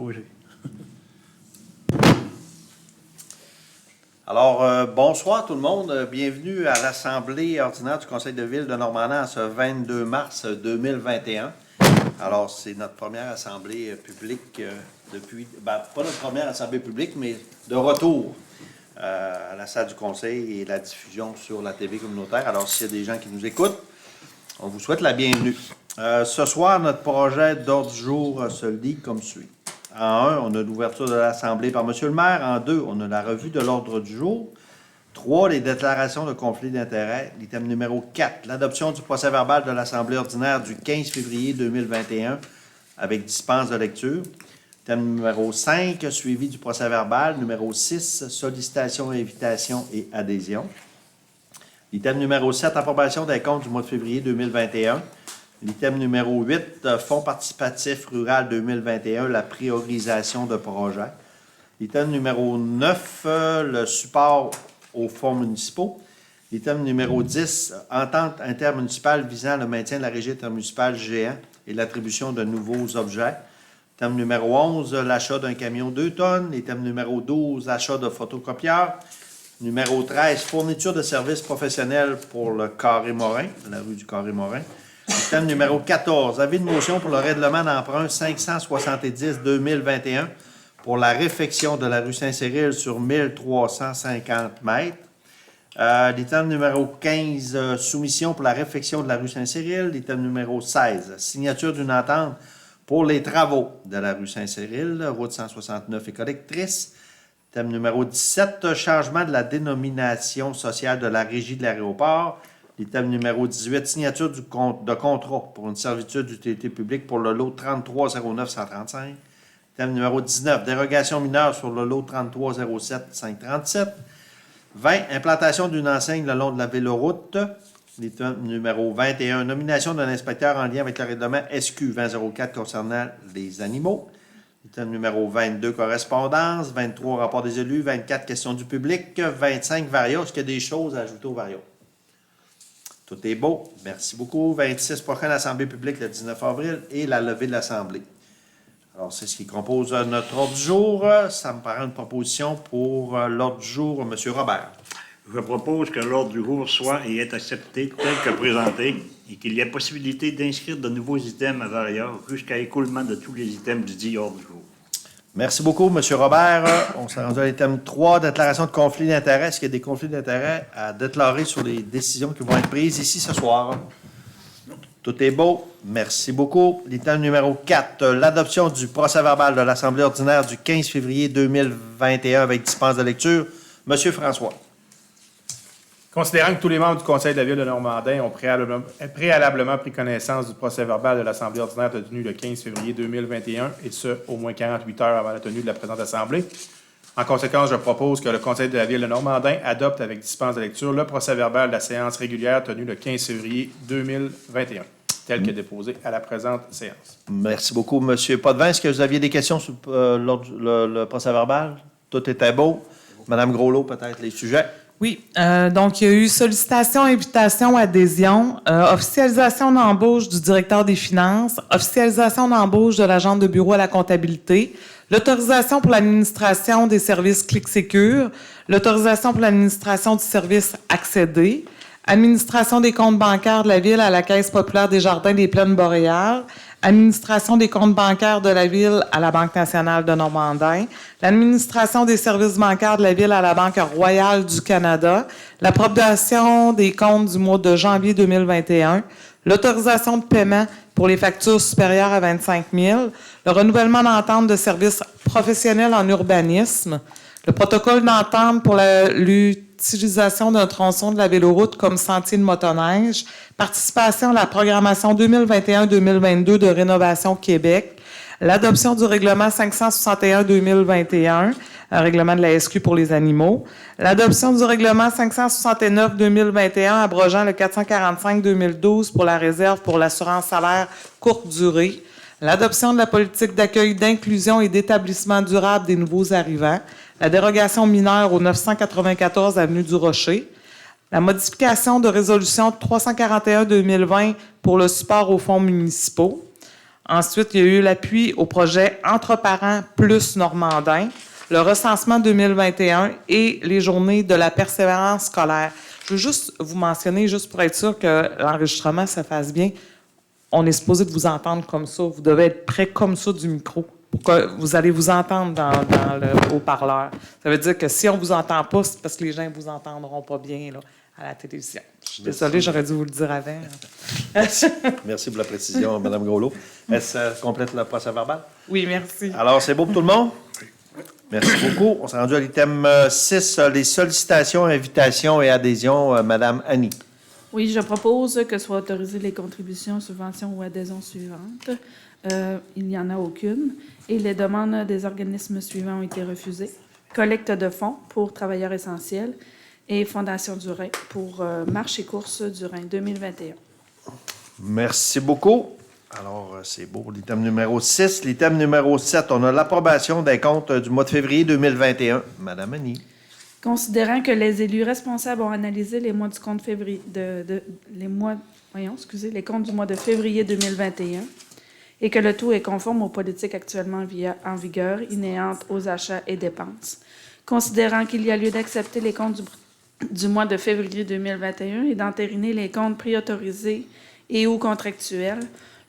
posé. Alors, bonsoir tout le monde. Bienvenue à l'Assemblée ordinaire du Conseil de ville de Normandin ce 22 mars 2021. Alors, c'est notre première assemblée publique depuis... pas notre première assemblée publique, mais de retour à la salle du Conseil et la diffusion sur la TV communautaire. Alors, s'il y a des gens qui nous écoutent, on vous souhaite la bienvenue. Ce soir, notre projet d'ordre du jour se lit comme suit. En 1, on a l'ouverture de l'Assemblée par M. le maire. En 2, on a la revue de l'ordre du jour. 3, les déclarations de conflit d'intérêts. L'item numéro 4, l'adoption du procès-verbal de l'Assemblée ordinaire du 15 février 2021 avec dispense de lecture. Item numéro 5, suivi du procès-verbal. Numéro 6, sollicitation, invitation et adhésion. L'item numéro 7, approbation des comptes du mois de février 2021. L'item numéro 8, Fonds participatif rural 2021, la priorisation de projets. L'item numéro 9, le support aux fonds municipaux. L'item numéro 10, entente intermunicipale visant le maintien de la régie intermunicipale géant et l'attribution de nouveaux objets. Item numéro 11, l'achat d'un camion 2 tonnes. Item numéro 12, achat de photocopieurs. Numéro 13, fourniture de services professionnels pour le Carré-Morin, la rue du Carré-Morin. Item numéro 14, avis de motion pour le règlement d'emprunt 570-2021 pour la réfection de la rue Saint-Cyril sur 1350 mètres. L'item numéro 15, soumission pour la réfection de la rue Saint-Cyril. L'item numéro 16, signature d'une entente pour les travaux de la rue Saint-Cyril, route 169 et collectrice. Item numéro 17, changement de la dénomination sociale de la régie de l'aéroport. L'item numéro 18, signature de contrat pour une servitude d'utilité publique pour le lot 3309-135. Item numéro 19, dérogation mineure sur le lot 3307-537. 20, implantation d'une enseigne le long de la véloroute. L'item numéro 21, nomination d'un inspecteur en lien avec le règlement SQ 2004 concernant les animaux. Item numéro 22, correspondance. 23, rapport des élus. 24, questions du public. 25, varia. Est-ce qu'il y a des choses à ajouter aux varia? Tout est beau. Merci beaucoup. 26, prochaine assemblée publique le 19 avril et la levée de l'assemblée. Alors, c'est ce qui compose notre ordre du jour. Ça me paraît une proposition pour l'ordre du jour, M. Robert. Je propose que l'ordre du jour soit et est accepté tel que présenté et qu'il y ait possibilité d'inscrire de nouveaux items à varia jusqu'à écoulement de tous les items du dit ordre du jour. Merci beaucoup, M. Robert. On s'est rendu à l'item 3, déclaration de conflit d'intérêts. Est-ce qu'il y a des conflits d'intérêts à déclarer sur les décisions qui vont être prises ici ce soir? Tout est beau. Merci beaucoup. L'item numéro 4, l'adoption du procès-verbal de l'Assemblée ordinaire du 15 février 2021 avec dispense de lecture. M. François. Considérant que tous les membres du Conseil de la Ville de Normandin ont préalablement pris connaissance du procès-verbal de l'Assemblée ordinaire tenue le 15 février 2021, et ce, au moins 48 heures avant la tenue de la présente Assemblée, en conséquence, je propose que le Conseil de la Ville de Normandin adopte avec dispense de lecture le procès-verbal de la séance régulière tenue le 15 février 2021, tel que déposé à la présente séance. Merci beaucoup, M. Potvin. Est-ce que vous aviez des questions sur le procès-verbal? Tout était beau. Mme Groslot, peut-être les sujets? Oui. Donc, il y a eu sollicitation, invitation, adhésion, officialisation d'embauche du directeur des finances, officialisation d'embauche de l'agent de bureau à la comptabilité, l'autorisation pour l'administration des services ClickSécure, l'autorisation pour l'administration du service Accéder, administration des comptes bancaires de la Ville à la Caisse populaire des Jardins des Plaines boréales, administration des comptes bancaires de la Ville à la Banque nationale de Normandin, l'administration des services bancaires de la Ville à la Banque royale du Canada, l'approbation des comptes du mois de janvier 2021, l'autorisation de paiement pour les factures supérieures à 25 000, le renouvellement d'entente de services professionnels en urbanisme, le protocole d'entente pour l'utilisation d'un tronçon de la véloroute comme sentier de motoneige, participation à la programmation 2021-2022 de Rénovation Québec, l'adoption du règlement 561-2021, un règlement de la SQ pour les animaux, l'adoption du règlement 569-2021 abrogeant le 445-2012 pour la réserve pour l'assurance salaire courte durée, l'adoption de la politique d'accueil, d'inclusion et d'établissement durable des nouveaux arrivants, la dérogation mineure au 994 avenue du Rocher, la modification de résolution 341-2020 pour le support aux fonds municipaux. Ensuite, il y a eu l'appui au projet Entre parents plus Normandin, le recensement 2021 et les journées de la persévérance scolaire. Je veux juste vous mentionner, juste pour être sûr que l'enregistrement se fasse bien, on est supposé de vous entendre comme ça. Vous devez être près comme ça du micro pour que vous allez vous entendre dans le haut-parleur. Ça veut dire que si on ne vous entend pas, c'est parce que les gens ne vous entendront pas bien là, à la télévision. Je suis désolée, j'aurais dû vous le dire avant. Merci pour la précision, Mme Groslo. Est-ce que ça complète le procès-verbal? Oui, merci. Alors, c'est beau pour tout le monde? Merci beaucoup. On s'est rendu à l'item 6, les sollicitations, invitations et adhésions. Mme Annie. Oui, je propose que soient autorisées les contributions, subventions ou adhésions suivantes. Il n'y en a aucune. Et les demandes des organismes suivants ont été refusées. Collecte de fonds pour travailleurs essentiels et Fondation du Rhin pour marche et course du Rhin 2021. Merci beaucoup. Alors, c'est beau pour l'item numéro 6. L'item numéro 7, on a l'approbation des comptes du mois de février 2021. Mme Annie. Considérant que les élus responsables ont analysé les mois du compte février les comptes du mois de février 2021 et que le tout est conforme aux politiques actuellement en vigueur, inhérentes aux achats et dépenses. Considérant qu'il y a lieu d'accepter les comptes du mois de février 2021 et d'entériner les comptes préautorisés et ou contractuels,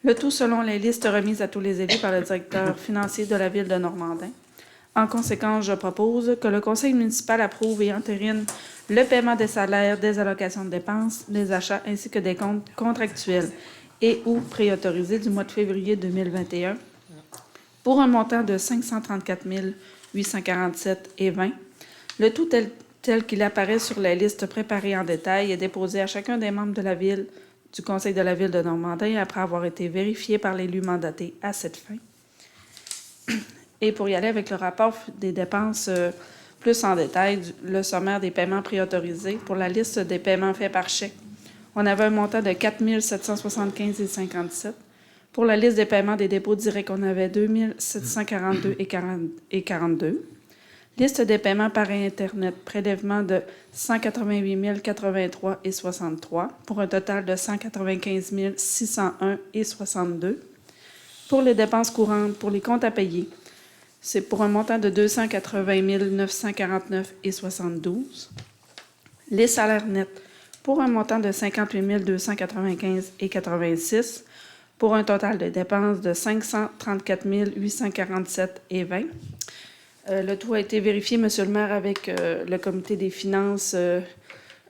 le tout selon les listes remises à tous les élus par le directeur financier de la Ville de Normandin. En conséquence, je propose que le conseil municipal approuve et entérine le paiement des salaires, des allocations de dépenses, des achats ainsi que des comptes contractuels et ou préautorisés du mois de février 2021 pour un montant de 534 847,20 $. Le tout tel qu'il apparaît sur la liste préparée en détail et déposé à chacun des membres de la Ville, du Conseil de la Ville de Normandin après avoir été vérifié par l'élu mandaté à cette fin. Et pour y aller avec le rapport des dépenses plus en détail, le sommaire des paiements préautorisés, pour la liste des paiements faits par chèque, on avait un montant de 4 775,57 $. Pour la liste des paiements des dépôts directs, on avait 2 742,42 $. Liste des paiements par Internet, prélèvement de 188 083,63 $ pour un total de 195 601,62 $. Pour les dépenses courantes, pour les comptes à payer, c'est pour un montant de 280 949,72 $. Les salaires nets, pour un montant de 58 295,86 $ pour un total de dépenses de 534 847,20 $. Le tout a été vérifié, M. le maire, avec le comité des finances, M.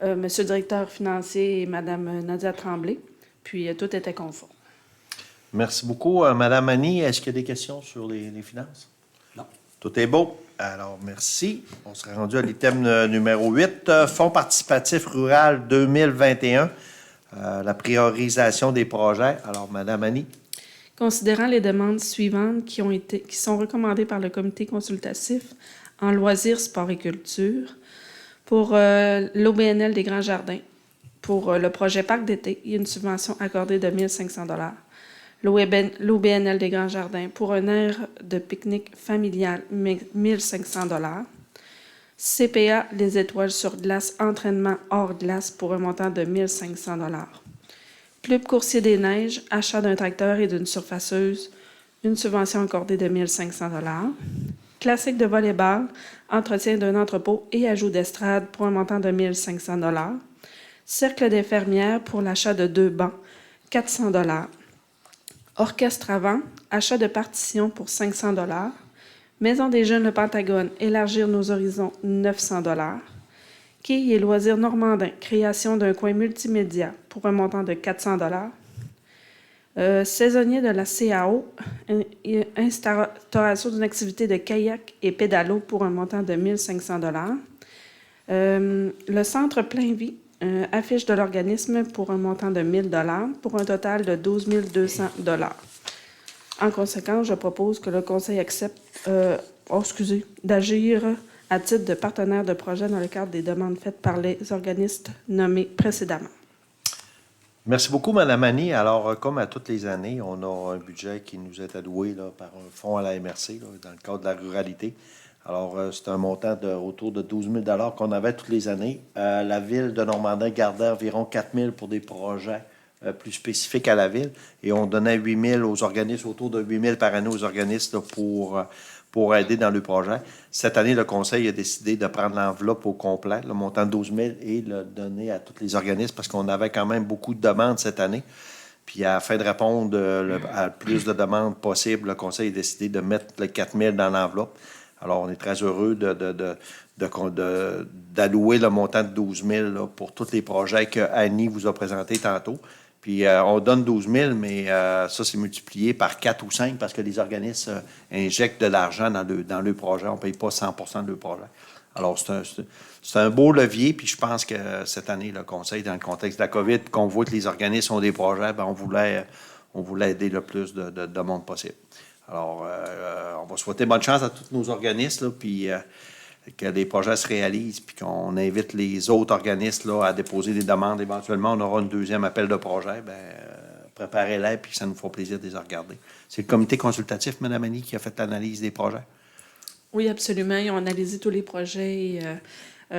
le directeur financier et Mme Nadia Tremblay. Puis tout était conforme. Merci beaucoup. Mme Annie, est-ce qu'il y a des questions sur les finances? Non. Tout est beau. Alors, merci. On serait rendu à l'item numéro 8, Fonds participatif rural 2021, la priorisation des projets. Alors, Mme Annie. Considérant les demandes suivantes qui sont recommandées par le comité consultatif en loisirs, sport et culture, pour l'OBNL des Grands Jardins, pour le projet Parc d'été, il y a une subvention accordée de 1 500 $. L'OBNL des Grands Jardins, pour un aire de pique-nique familial, 1 500 $. CPA, les étoiles sur glace, entraînement hors glace, pour un montant de 1 500 $. Club Coursier des Neiges, achat d'un tracteur et d'une surfaceuse, une subvention accordée de 1 500 $. Classique de volleyball, entretien d'un entrepôt et ajout d'estrade pour un montant de 1 500 $. Cercle des fermières pour l'achat de 2 bancs, 400 $. Orchestre à vent, achat de partitions pour 500 $. Maison des jeunes Le Pentagone, élargir nos horizons, 900 $. Quilles et loisirs normandins, création d'un coin multimédia pour un montant de 400 $. Saisonnier de la CAO, instauration d'une activité de kayak et pédalo pour un montant de 1 500 $. Le centre Plein Vie, affiche de l'organisme pour un montant de 1 000 $ pour un total de 12 200 $. En conséquence, je propose que le Conseil accepte d'agir à titre de partenaire de projet dans le cadre des demandes faites par les organismes nommés précédemment. Merci beaucoup, Mme Annie. Alors, comme à toutes les années, on a un budget qui nous est alloué là, par un fonds à la MRC là, dans le cadre de la ruralité. Alors, c'est un montant autour de 12 000 $ qu'on avait toutes les années. La Ville de Normandin gardait environ 4 000 pour des projets plus spécifiques à la ville. Et on donnait 8 000 aux organismes, autour de 8 000 par année aux organismes là, pour aider dans le projet. Cette année, le Conseil a décidé de prendre l'enveloppe au complet, le montant de 12 000, et le donner à tous les organismes parce qu'on avait quand même beaucoup de demandes cette année. Puis, afin de répondre à plus de demandes possibles, le Conseil a décidé de mettre le 4 000 dans l'enveloppe. Alors, on est très heureux d'allouer le montant de 12 000 là, pour tous les projets que Annie vous a présentés tantôt. Puis, on donne 12 000, mais ça, c'est multiplié par 4 ou 5 parce que les organismes injectent de l'argent dans le projet. On ne paye pas 100 de le projet. Alors, c'est un beau levier. Puis, je pense que cette année, le Conseil, dans le contexte de la COVID, qu'on voit que les organismes ont des projets, bien, on voulait aider le plus de monde possible. Alors, on va souhaiter bonne chance à tous nos organismes, là, puis que les projets se réalisent, puis qu'on invite les autres organismes là, à déposer des demandes. Éventuellement, on aura un deuxième appel de projet. Bien, préparez-les, puis ça nous fera plaisir de les regarder. C'est le comité consultatif, Mme Annie, qui a fait l'analyse des projets. Oui, absolument. Ils ont analysé tous les projets et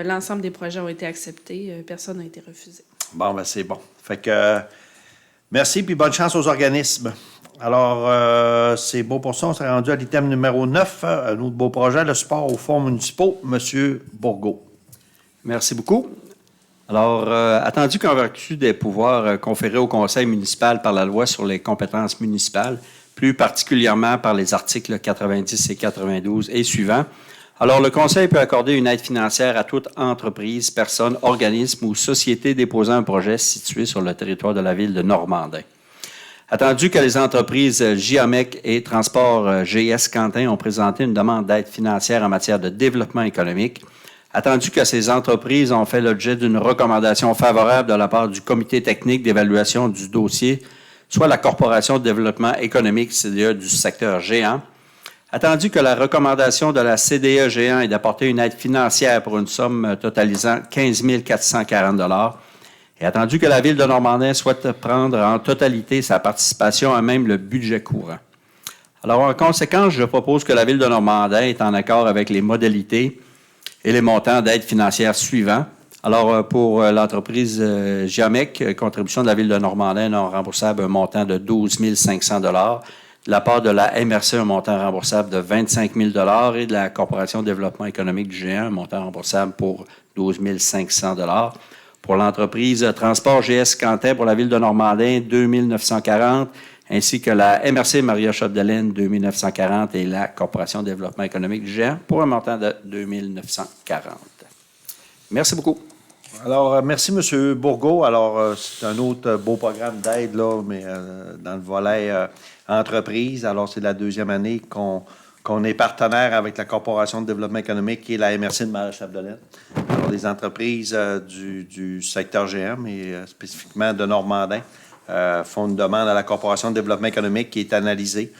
l'ensemble des projets ont été acceptés. Personne n'a été refusé. Bon, ben c'est bon. Fait que merci, puis bonne chance aux organismes. Alors, c'est beau pour ça. On s'est rendu à l'item numéro 9, un autre beau projet, le support aux fonds municipaux. M. Bourgault. Merci beaucoup. Alors, attendu qu'en vertu des pouvoirs conférés au Conseil municipal par la loi sur les compétences municipales, plus particulièrement par les articles 90 et 92 et suivants, alors le Conseil peut accorder une aide financière à toute entreprise, personne, organisme ou société déposant un projet situé sur le territoire de la ville de Normandin. Attendu que les entreprises JAMEC et Transport GS Quentin ont présenté une demande d'aide financière en matière de développement économique, attendu que ces entreprises ont fait l'objet d'une recommandation favorable de la part du comité technique d'évaluation du dossier, soit la Corporation de développement économique CDE du secteur géant, attendu que la recommandation de la CDE géant est d'apporter une aide financière pour une somme totalisant 15 440 $, et attendu que la Ville de Normandin souhaite prendre en totalité sa participation à même le budget courant. Alors, en conséquence, je propose que la Ville de Normandin est en accord avec les modalités et les montants d'aide financière suivants. Alors, pour l'entreprise JAMEC, contribution de la Ville de Normandin non remboursable, un montant de 12 500 $, de la part de la MRC, un montant remboursable de 25 000 $ et de la Corporation de développement économique du géant, un montant remboursable pour 12 500 $. Pour l'entreprise Transport GS Quentin pour la Ville de Normandin, 2 940 $, ainsi que la MRC Maria Chapdelaine, 2 940 $ et la Corporation de développement économique du géant pour un montant de 2 940 $. Merci beaucoup. Alors, merci, M. Bourgault. Alors, c'est un autre beau programme d'aide, là, mais dans le volet entreprise. Alors, c'est la deuxième année qu'on est partenaire avec la Corporation de développement économique et la MRC de Marie-Chapdelaine. Alors, les entreprises du secteur GM et spécifiquement de Normandin font une demande à la Corporation de développement économique qui est analysée.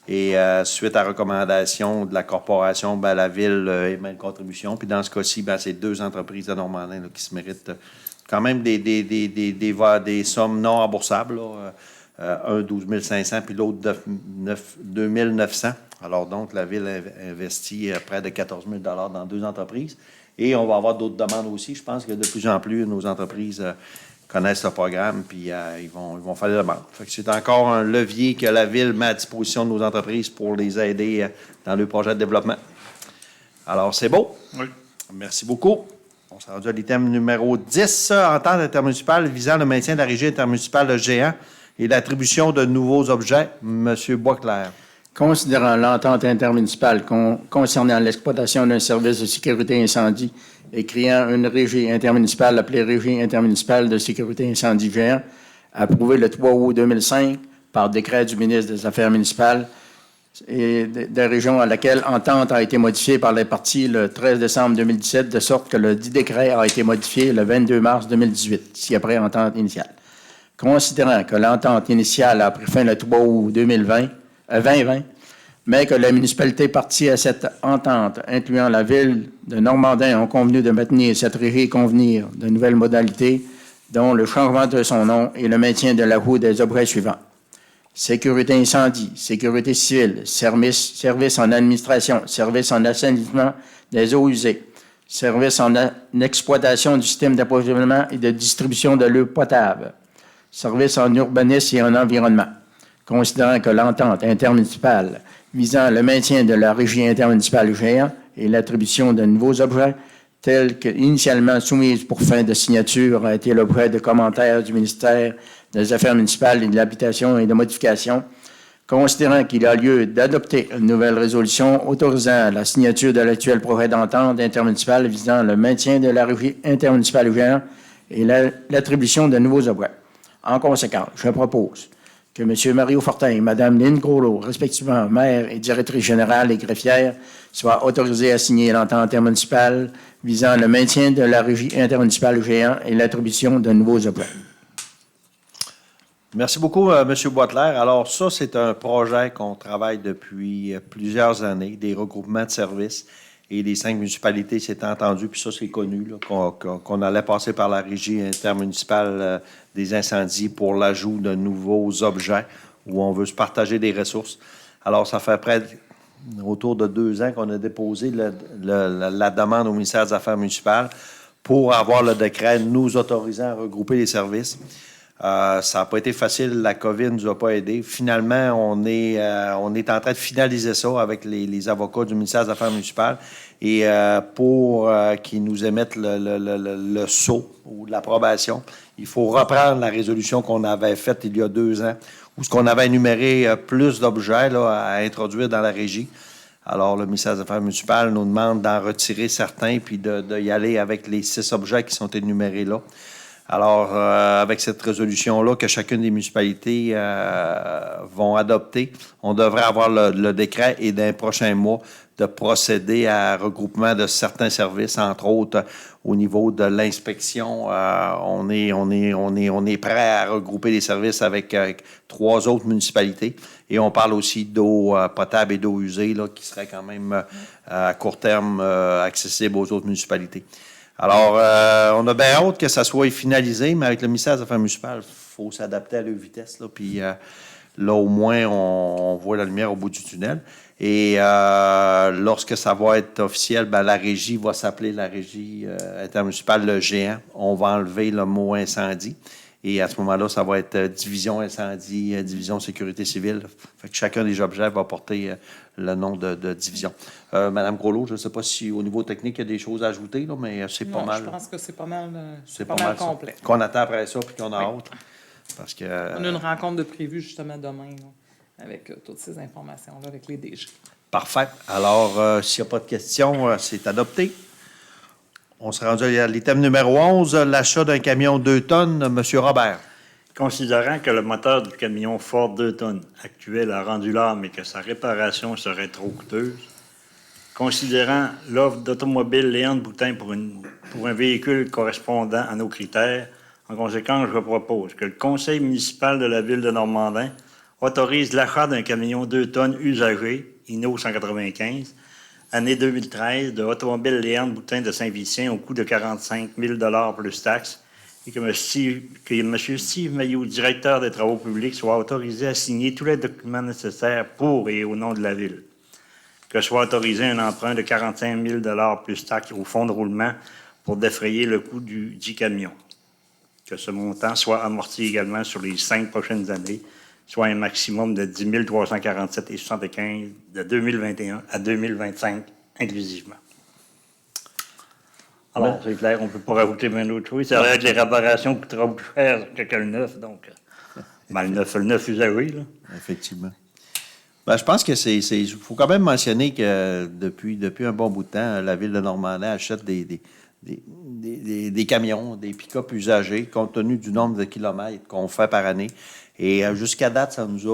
Et suite à recommandation de la corporation, ben, la Ville émet une contribution. Puis dans ce cas-ci, ben, c'est 2 entreprises de Normandin là, qui se méritent quand même des sommes non remboursables. Là. Un 12 500 puis l'autre 2 900. Alors donc, la Ville investit près de 14 000 $ dans 2 entreprises. Et on va avoir d'autres demandes aussi. Je pense que de plus en plus, nos entreprises connaissent le programme, puis ils vont faire des demandes. Fait que c'est encore un levier que la Ville met à disposition de nos entreprises pour les aider dans le projet de développement. Alors, c'est beau. Oui. Merci beaucoup. On s'est rendu à l'item numéro 10, entente intermunicipale visant le maintien de la régie intermunicipale de géant et l'attribution de nouveaux objets. Monsieur Boisclair. Considérant l'entente intermunicipale concernant l'exploitation d'un service de sécurité incendie et créant une régie intermunicipale appelée Régie intermunicipale de sécurité incendie géant, approuvée le 3 août 2005 par décret du ministre des Affaires municipales et des régions à laquelle entente a été modifiée par les parties le 13 décembre 2017, de sorte que le dit décret a été modifié le 22 mars 2018, ci-après entente initiale. Considérant que l'entente initiale a pris fin le 3 août 2020, mais que la municipalité partie à cette entente, incluant la Ville de Normandin, ont convenu de maintenir cette régie et convenir de nouvelles modalités, dont le changement de son nom et le maintien de la roue des objets suivants. Sécurité incendie, sécurité civile, service en administration, service en assainissement des eaux usées, service en exploitation du système d'approvisionnement et de distribution de l'eau potable, services en urbanisme et en environnement. Considérant que l'entente intermunicipale visant le maintien de la régie intermunicipale géant et l'attribution de nouveaux objets tels qu'initialement soumise pour fin de signature a été l'objet de commentaires du ministère des Affaires municipales et de l'Habitation et de modification, considérant qu'il a lieu d'adopter une nouvelle résolution autorisant la signature de l'actuel projet d'entente intermunicipale visant le maintien de la régie intermunicipale géant et l'attribution de nouveaux objets. En conséquence, je propose que M. Mario Fortin et Mme Lynne Groslot, respectivement maire et directrice générale et greffière, soient autorisés à signer l'entente intermunicipale visant le maintien de la régie intermunicipale géant et l'attribution de nouveaux objets. Merci beaucoup, M. Boitler. Alors, ça, c'est un projet qu'on travaille depuis plusieurs années, des regroupements de services. Et les 5 municipalités s'étaient entendues, puis ça, c'est connu, là, qu'on allait passer par la régie intermunicipale des incendies pour l'ajout de nouveaux objets où on veut se partager des ressources. Alors, ça fait près autour de 2 ans qu'on a déposé la demande au ministère des Affaires municipales pour avoir le décret nous autorisant à regrouper les services. Ça n'a pas été facile, la COVID ne nous a pas aidés. Finalement, on est en train de finaliser ça avec les avocats du ministère des Affaires municipales et pour qu'ils nous émettent le sceau ou l'approbation, il faut reprendre la résolution qu'on avait faite il y a 2 ans où ce qu'on avait énuméré plus d'objets là, à introduire dans la régie. Alors, le ministère des Affaires municipales nous demande d'en retirer certains puis d'y aller avec les 6 objets qui sont énumérés là. Alors, avec cette résolution-là que chacune des municipalités vont adopter, on devrait avoir le décret et dans les prochains mois de procéder à regroupement de certains services, entre autres au niveau de l'inspection. On est prêt à regrouper les services avec 3 autres municipalités et on parle aussi d'eau potable et d'eau usée là, qui serait quand même à court terme accessible aux autres municipalités. Alors, on a bien hâte que ça soit finalisé, mais avec le ministère des Affaires municipales, il faut s'adapter à leur vitesse. Là, puis là, au moins, on voit la lumière au bout du tunnel. Et lorsque ça va être officiel, ben, la régie va s'appeler la régie intermunicipale Le Géant. On va enlever le mot incendie. Et à ce moment-là, ça va être division incendie, division sécurité civile. Fait que chacun des objets va porter le nom de division. Madame Groslot, je ne sais pas si au niveau technique, il y a des choses à ajouter, là, mais c'est pas mal. Je pense que c'est pas mal, pas mal complet. Ça. Qu'on attend après ça puis qu'on a hâte. Parce que, on a une rencontre de prévue justement demain là, avec toutes ces informations-là, avec les DG. Parfait. Alors, s'il n'y a pas de questions, c'est adopté. On se rendu à l'item numéro 11, l'achat d'un camion 2 tonnes. M. Robert. Considérant que le moteur du camion Ford 2 tonnes actuel a rendu l'âme et que sa réparation serait trop coûteuse, considérant l'offre d'automobile Léon Boutin pour un véhicule correspondant à nos critères, en conséquence, je propose que le conseil municipal de la ville de Normandin autorise l'achat d'un camion 2 tonnes usagé, Inno 195, année 2013, de automobile Léon Boutin de Saint-Vicien au coût de 45 000 $ plus taxes et que M. Steve Mailloux, directeur des travaux publics, soit autorisé à signer tous les documents nécessaires pour et au nom de la ville. Que soit autorisé un emprunt de 45 000 $ plus taxes au fonds de roulement pour défrayer le coût du camion. Que ce montant soit amorti également sur les 5 prochaines années, soit un maximum de 10 347,75 de 2021 à 2025 inclusivement. Alors, c'est clair, on ne peut pas rajouter bien d'autres choses. C'est vrai que les réparations coûteront plus cher que le neuf, donc ben, le neuf usagé, là. Effectivement. Ben, je pense que il faut quand même mentionner que depuis un bon bout de temps, la ville de Normandin achète des camions, des pick-up usagés, compte tenu du nombre de kilomètres qu'on fait par année. Et jusqu'à date, ça nous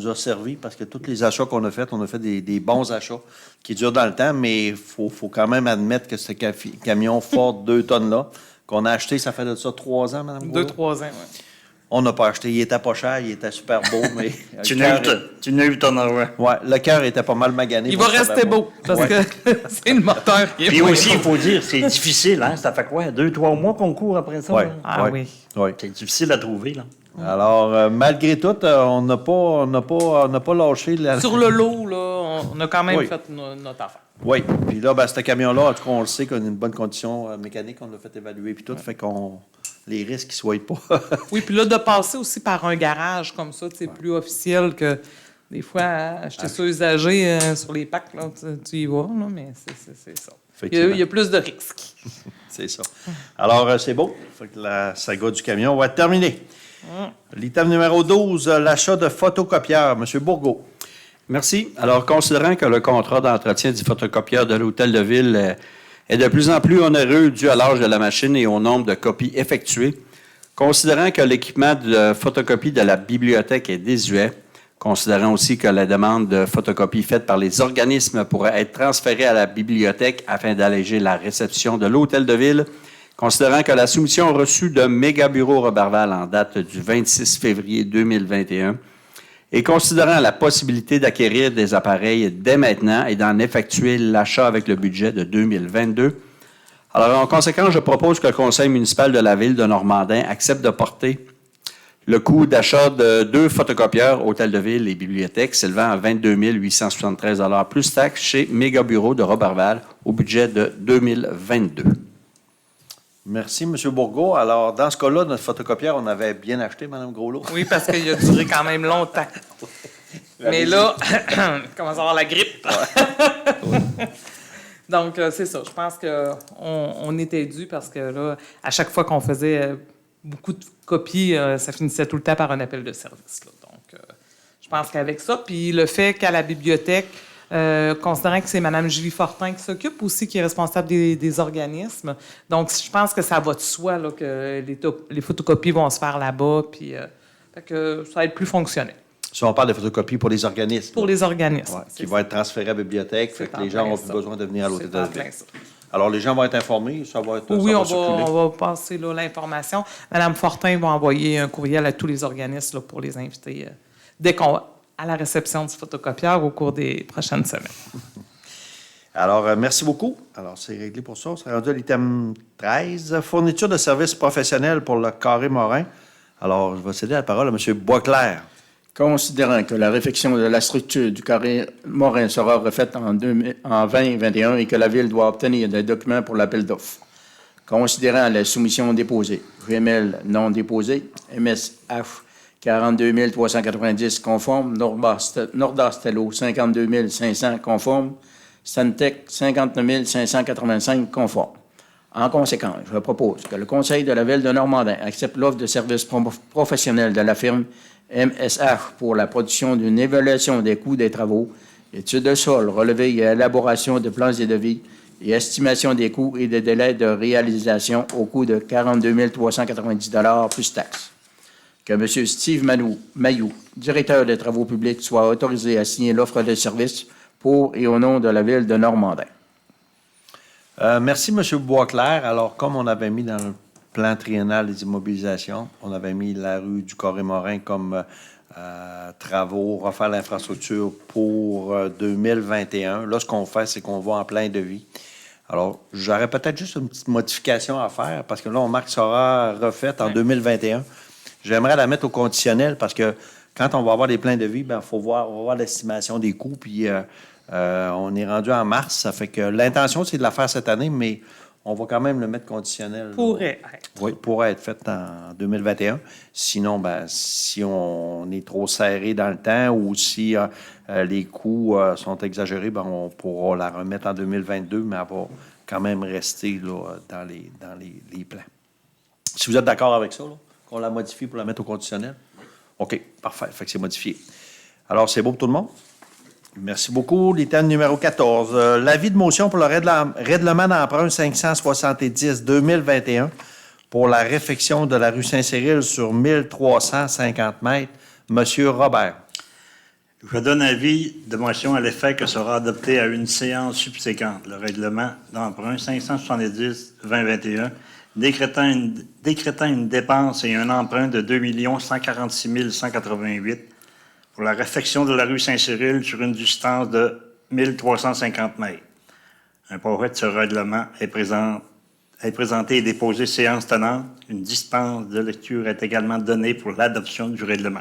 a servi parce que tous les achats qu'on a faits, on a fait des bons achats qui durent dans le temps, mais il faut quand même admettre que ce camion Ford 2 tonnes-là, qu'on a acheté, ça fait de ça 3 ans, Mme Groslot? 2-3 ans, oui. On n'a pas acheté. Il était pas cher, il était super beau, mais... Tu n'as eu ton argent. Oui, le cœur était pas mal magané. Il va rester beau, parce que c'est le moteur qui est Puis aussi, il faut dire, c'est difficile, hein? Ça fait quoi? 2-3 mois qu'on court après ça? Ouais, là? Ah ouais, oui. ouais. C'est difficile à trouver, là. Alors, malgré tout, on n'a pas lâché... Sur le lot, là, on a quand même Oui. fait notre affaire. Oui. Puis là, ben, ce camion-là, en tout cas, on le sait qu'on a une bonne condition mécanique. On l'a fait évaluer puis tout. Fait qu'on les risques qui ne soient pas. Oui, puis là, de passer aussi par un garage comme ça, c'est plus officiel que des fois, acheter ça usagé sur les packs, là, tu y vas, là, mais c'est ça. Il y a plus de risques. C'est ça. Alors, c'est beau. Fait que la saga du camion va être terminée. L'item numéro 12, l'achat de photocopieurs. M. Bourgault. Merci. Alors, considérant que le contrat d'entretien du photocopieur de l'Hôtel de Ville est de plus en plus onéreux dû à l'âge de la machine et au nombre de copies effectuées, considérant que l'équipement de photocopie de la bibliothèque est désuet, considérant aussi que la demande de photocopie faite par les organismes pourrait être transférée à la bibliothèque afin d'alléger la réception de l'Hôtel de Ville, considérant que la soumission reçue de Mégabureau Roberval en date du 26 février 2021 et considérant la possibilité d'acquérir des appareils dès maintenant et d'en effectuer l'achat avec le budget de 2022. Alors, en conséquence, je propose que le Conseil municipal de la Ville de Normandin accepte de porter le coût d'achat de 2 photocopieurs, Hôtel de Ville et bibliothèque, s'élevant à 22 873 $ plus taxes chez Mégabureau de Roberval au budget de 2022. Merci, M. Bourgault. Alors, dans ce cas-là, notre photocopieur, on avait bien acheté, Mme Groslot. Oui, parce qu'il a duré quand même longtemps. Mais là, il commence à avoir la grippe. Donc, c'est ça. Je pense qu'on était dû parce que là, à chaque fois qu'on faisait beaucoup de copies, ça finissait tout le temps par un appel de service. Là. Donc, je pense qu'avec ça, puis le fait qu'à la bibliothèque, considérant que c'est Mme Julie Fortin qui s'occupe aussi, qui est responsable des organismes. Donc, je pense que ça va de soi là, que les photocopies vont se faire là-bas, puis fait que ça va être plus fonctionnel. Si on parle de photocopies pour les organismes. Pour les organismes. Ouais, qui vont être transférés à la bibliothèque, fait que les gens n'ont plus besoin de venir à l'Hôtel de Ville. Ça. Alors, les gens vont être informés, ça va être. Oui, ça on va circuler. va passer là, l'information. Mme Fortin va envoyer un courriel à tous les organismes là, pour les inviter dès qu'on va à la réception du photocopieur au cours des prochaines semaines. Alors, merci beaucoup. Alors, c'est réglé pour ça. On s'est rendu à l'item 13, fourniture de services professionnels pour le Carré Morin. Alors, je vais céder la parole à M. Boisclair. Considérant que la réfection de la structure du carré Morin sera refaite en 2021 et que la Ville doit obtenir des documents pour l'appel d'offres. Considérant les soumissions déposées, GML non déposées, MSH 42 390 conformes, Nordastello 52 500 conformes, Stantec 59 585 conformes. En conséquence, je propose que le Conseil de la Ville de Normandin accepte l'offre de services professionnels de la firme MSH pour la production d'une évaluation des coûts des travaux, études de sol, relevé et élaboration de plans et devis et estimation des coûts et des délais de réalisation au coût de 42 390 $ plus taxes. Que M. Steve Mailloux, directeur des travaux publics, soit autorisé à signer l'offre de service pour et au nom de la Ville de Normandin. Merci, M. Boisclair. Alors, comme on avait mis dans le plan triennal des immobilisations, on avait mis la rue du Carré-Morin comme travaux, refaire l'infrastructure pour 2021. Là, ce qu'on fait, c'est qu'on va en plein devis. Alors, j'aurais peut-être juste une petite modification à faire parce que là, on marque sera refaite en 2021. J'aimerais la mettre au conditionnel parce que quand on va avoir des pleins de vie, on va voir l'estimation des coûts. Puis on est rendu en mars. Ça fait que l'intention, c'est de la faire cette année, mais on va quand même le mettre conditionnel. Pourrait être. Oui, pourrait être fait en 2021. Sinon, si on est trop serré dans le temps ou si les coûts sont exagérés, on pourra la remettre en 2022, mais elle va quand même rester là, dans les plans. Si vous êtes d'accord avec ça, là? On la modifie pour la mettre au conditionnel? Oui. OK, parfait. Fait que c'est modifié. Alors, c'est beau pour tout le monde? Merci beaucoup. L'item numéro 14. L'avis de motion pour le règlement d'emprunt 570-2021 pour la réfection de la rue Saint-Cyril sur 1350 mètres. Monsieur Robert. Je donne avis de motion à l'effet que sera adopté à une séance subséquente le règlement d'emprunt 570-2021 décrétant une dépense et un emprunt de 2 146 188 pour la réfection de la rue Saint-Cyril sur une distance de 1350 mètres. Un projet de ce règlement est présenté et déposé séance tenante. Une dispense de lecture est également donnée pour l'adoption du règlement.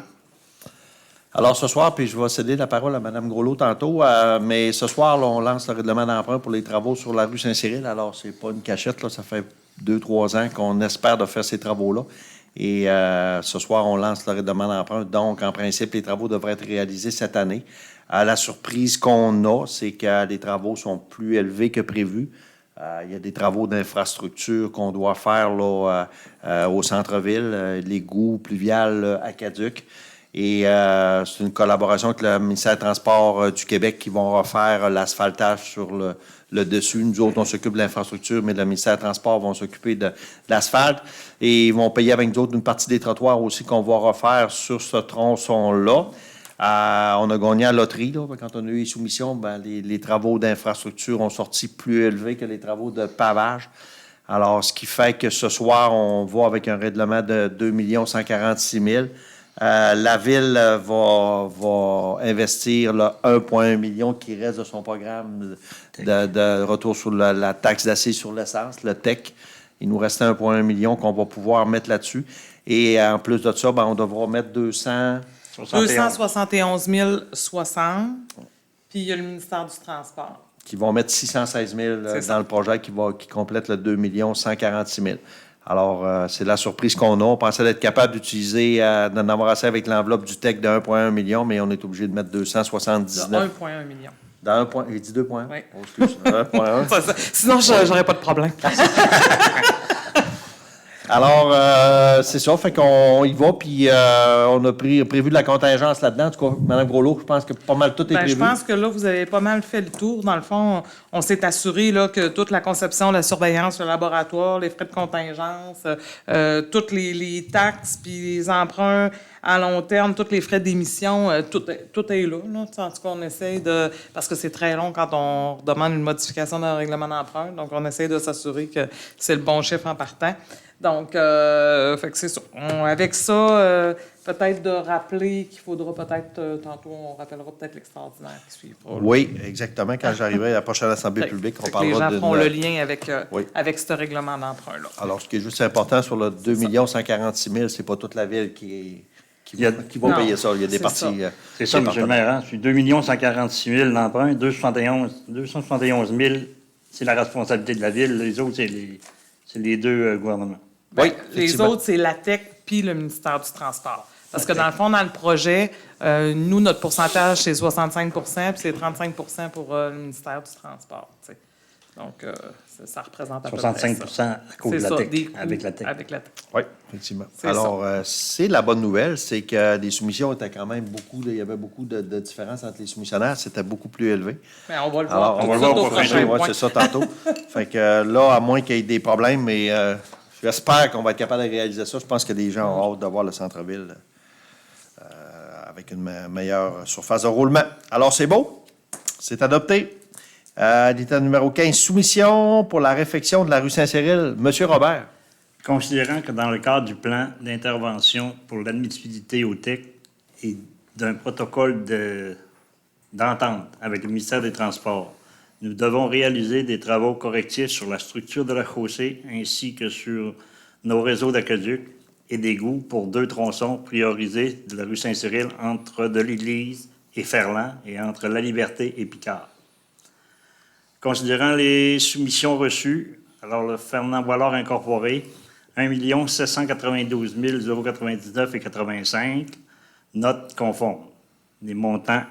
Alors, ce soir, puis je vais céder la parole à Mme Groslot tantôt, mais ce soir, là, on lance le règlement d'emprunt pour les travaux sur la rue Saint-Cyril. Alors, c'est pas une cachette, là, ça fait 2-3 ans qu'on espère de faire ces travaux-là. Et ce soir, on lance le règlement d'emprunt. Donc, en principe, les travaux devraient être réalisés cette année. La surprise qu'on a, c'est que les travaux sont plus élevés que prévu. Il y a des travaux d'infrastructure qu'on doit faire là, au centre-ville, l'égout pluvial à Caduc. Et c'est une collaboration avec le ministère des Transports du Québec qui vont refaire l'asphaltage sur le dessus. Nous autres, on s'occupe de l'infrastructure, mais le ministère des Transports vont s'occuper de l'asphalte. Et ils vont payer avec nous autres une partie des trottoirs aussi qu'on va refaire sur ce tronçon-là. On a gagné à la loterie. Là, quand on a eu les soumissions, les travaux d'infrastructure ont sorti plus élevés que les travaux de pavage. Alors, ce qui fait que ce soir, on va avec un règlement de 2 146 000. La Ville va investir le 1,1 million qui reste de son programme de retour sur la taxe d'assises sur l'essence, le TEC. Il nous reste 1,1 million qu'on va pouvoir mettre là-dessus. Et en plus de ça, on devra mettre 271 060. Puis il y a le ministère du Transport. qui vont mettre 616 000 dans le projet qui complète le 2 146 000. Alors, c'est la surprise qu'on a. On pensait d'être capable d'utiliser, d'en avoir assez avec l'enveloppe du TEC de 1,1 million, mais on est obligé de mettre 279. 1,1 million. Dans 1 point, j'ai dit 2 points. Oui. Oh, excuse. 1,1. Sinon, j'aurais pas de problème. Alors, c'est ça. Fait qu'on y va, puis on a prévu de la contingence là-dedans. En tout cas, Mme Groslot, je pense que pas mal tout est prévu. Je pense que là, vous avez pas mal fait le tour. Dans le fond, on s'est assuré là, que toute la conception, la surveillance, le laboratoire, les frais de contingence, toutes les taxes, puis les emprunts à long terme, tous les frais d'émission, tout est là. En tout cas, on essaie de... Parce que c'est très long quand on demande une modification d'un règlement d'emprunt. Donc, on essaie de s'assurer que c'est le bon chiffre en partant. Donc, fait que c'est ça. Avec ça, peut-être de rappeler qu'il faudra peut-être, tantôt, on rappellera peut-être l'extraordinaire qui suivra. Oui, exactement. Quand j'arriverai à la prochaine Assemblée publique, on parlera de... Les gens feront le lien avec, Oui. avec ce règlement d'emprunt-là. Alors, ce qui est juste important, sur le 2 146 000, c'est pas toute la Ville qui va Non, payer ça. Il y a des c'est parties... ça. C'est ça, M. le maire. Hein? Sur 2 146 000 d'emprunt, 271 000, c'est la responsabilité de la Ville. Les autres, c'est les deux gouvernements. Oui, Les effectivement. autres, c'est l'ATEC puis le ministère du Transport. Parce que dans le fond, dans le projet, nous, notre pourcentage, c'est 65 puis c'est 35 pour le ministère du Transport. T'sais. Donc, ça représente à peu près 65 ça. à cause de C'est la ça, TEC, des coûts avec la TEC. Avec la TEC. Oui, effectivement. C'est Alors, c'est la bonne nouvelle, c'est que les soumissions étaient quand même il y avait beaucoup de différences entre les soumissionnaires, c'était beaucoup plus élevé. Mais on va le Alors, voir. on va le tout voir au au prochain, prochain ouais, point. c'est ça tantôt. Fait que là, à moins qu'il y ait des problèmes, mais j'espère qu'on va être capable de réaliser ça. Je pense que les gens ont hâte de voir le centre-ville avec une meilleure surface de roulement. Alors, c'est beau, c'est adopté. L'état numéro 15, soumission pour la réfection de la rue Saint-Cyril. Monsieur Robert. Considérant que dans le cadre du plan d'intervention pour l'admissibilité au TEC et d'un protocole d'entente avec le ministère des Transports, nous devons réaliser des travaux correctifs sur la structure de la chaussée ainsi que sur nos réseaux d'aqueduc et d'égouts pour 2 tronçons priorisés de la rue Saint-Cyril entre de l'Église et Ferland et entre La Liberté et Picard. Considérant les soumissions reçues, alors le Fernand Boilard Incorporé, 1 792 099 et 85, notes conformes. Les montants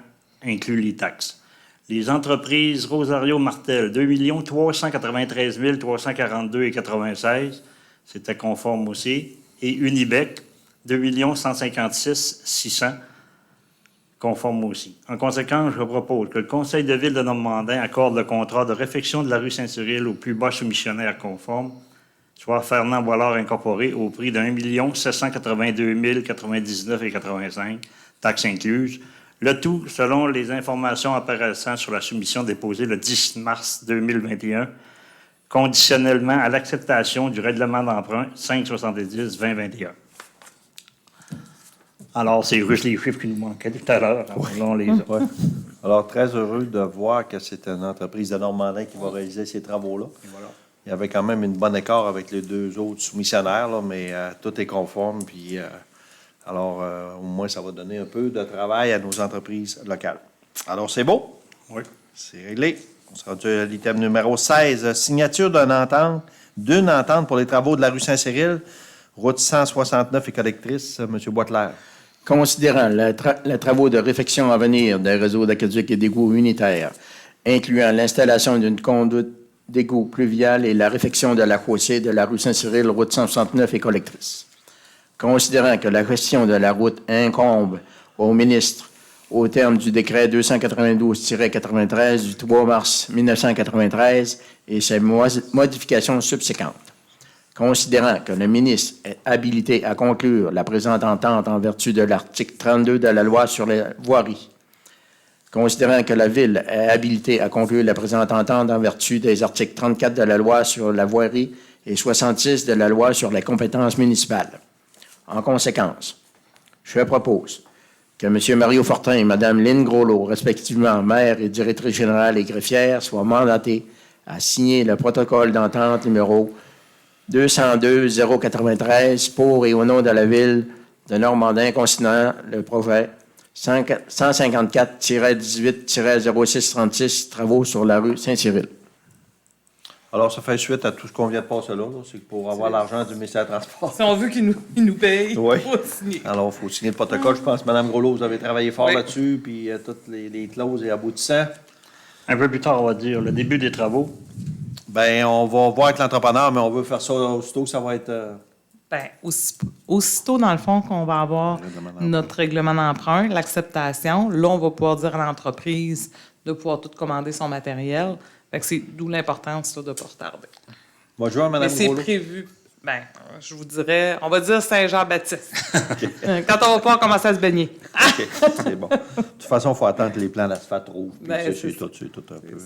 incluent les taxes. Les entreprises Rosario Martel, 2 393 342 et 96, c'était conforme aussi. Et Unibec, 2 156 600, conforme aussi. En conséquence, je propose que le Conseil de ville de Normandin accorde le contrat de réfection de la rue Saint-Cyril au plus bas soumissionnaire conforme, soit Fernand Boilard Incorporé, au prix de 1 782 099 et 85, taxes incluses. Le tout selon les informations apparaissant sur la soumission déposée le 10 mars 2021, conditionnellement à l'acceptation du règlement d'emprunt 570-2021. Alors, c'est juste les chiffres qui nous manquaient tout à l'heure. On les a. Ouais. Alors, très heureux de voir que c'est une entreprise de Normandin qui va réaliser ces travaux-là. Voilà. Il y avait quand même une bonne écart avec les 2 autres soumissionnaires, là, mais tout est conforme. Puis, alors, au moins, ça va donner un peu de travail à nos entreprises locales. Alors, c'est beau? Oui. C'est réglé. On sera rendu à l'item numéro 16, signature d'une entente pour les travaux de la rue Saint-Cyril, route 169 et collectrice, M. Boitler. Considérant les travaux de réfection à venir des réseaux d'aqueduc et d'égouts unitaires, incluant l'installation d'une conduite d'égout pluvial et la réfection de la chaussée de la rue Saint-Cyril, route 169 et collectrice. Considérant que la question de la route incombe au ministre au terme du décret 292-93 du 3 mars 1993 et ses modifications subséquentes. Considérant que le ministre est habilité à conclure la présente entente en vertu de l'article 32 de la loi sur les voiries. Considérant que la Ville est habilitée à conclure la présente entente en vertu des articles 34 de la loi sur la voirie et 66 de la loi sur les compétences municipales. En conséquence, je propose que M. Mario Fortin et Mme Lynne Groslot, respectivement maire et directrice générale et greffière, soient mandatés à signer le protocole d'entente numéro 202-093 pour et au nom de la Ville de Normandin concernant le projet 154-18-0636, travaux sur la rue Saint-Cyril. Alors, ça fait suite à tout ce qu'on vient de passer là. C'est que pour avoir l'argent du ministère des Transports. Si on veut qu'ils nous payent, Oui. il faut signer. Alors, il faut signer le protocole. Je pense que Mme Groslot, vous avez travaillé fort Oui. là-dessus, puis toutes les clauses et aboutissants. Un peu plus tard, on va dire le début des travaux. Bien, on va voir avec l'entrepreneur, mais on veut faire ça aussitôt que ça va être... Ben, aussitôt, dans le fond, qu'on va avoir notre règlement d'emprunt, l'acceptation, là, on va pouvoir dire à l'entreprise de pouvoir tout commander son matériel. Fait que c'est d'où l'importance là, de ne pas retarder. Bonjour, Mme Mais c'est Groslot. prévu, ben, je vous dirais, on va dire Saint-Jean-Baptiste. Quand on va pouvoir commencer à se baigner. OK, c'est bon. De toute façon, il faut attendre que les plans d'asphalte trouvent. Puis Ben, c'est c'est tout un peu...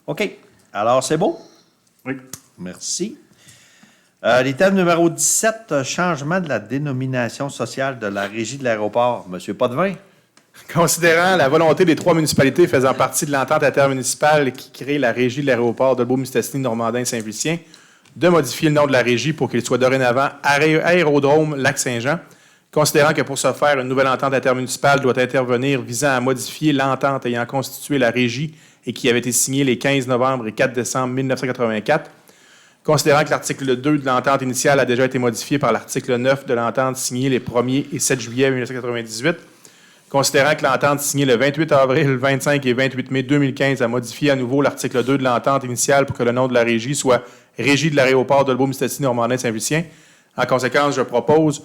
OK. Alors, c'est beau? Oui. Merci. L'item numéro 17, changement de la dénomination sociale de la régie de l'aéroport. Monsieur Potvin. Considérant la volonté des 3 municipalités faisant partie de l'entente intermunicipale qui crée la régie de l'aéroport de Beaume-Mistassini, Normandin, Saint-Félicien, de modifier le nom de la régie pour qu'il soit dorénavant Aérodrome Lac-Saint-Jean, considérant que pour ce faire, une nouvelle entente intermunicipale doit intervenir visant à modifier l'entente ayant constitué la régie et qui avait été signée les 15 novembre et 4 décembre 1984, considérant que l'article 2 de l'entente initiale a déjà été modifié par l'article 9 de l'entente signée les 1er et 7 juillet 1998, considérant que l'entente signée le 28 avril, 25 et 28 mai 2015 a modifié à nouveau l'article 2 de l'entente initiale pour que le nom de la régie soit Régie de l'aéroport de Beaume-Mistassini, Normandin, Saint-Félicien. En conséquence, je propose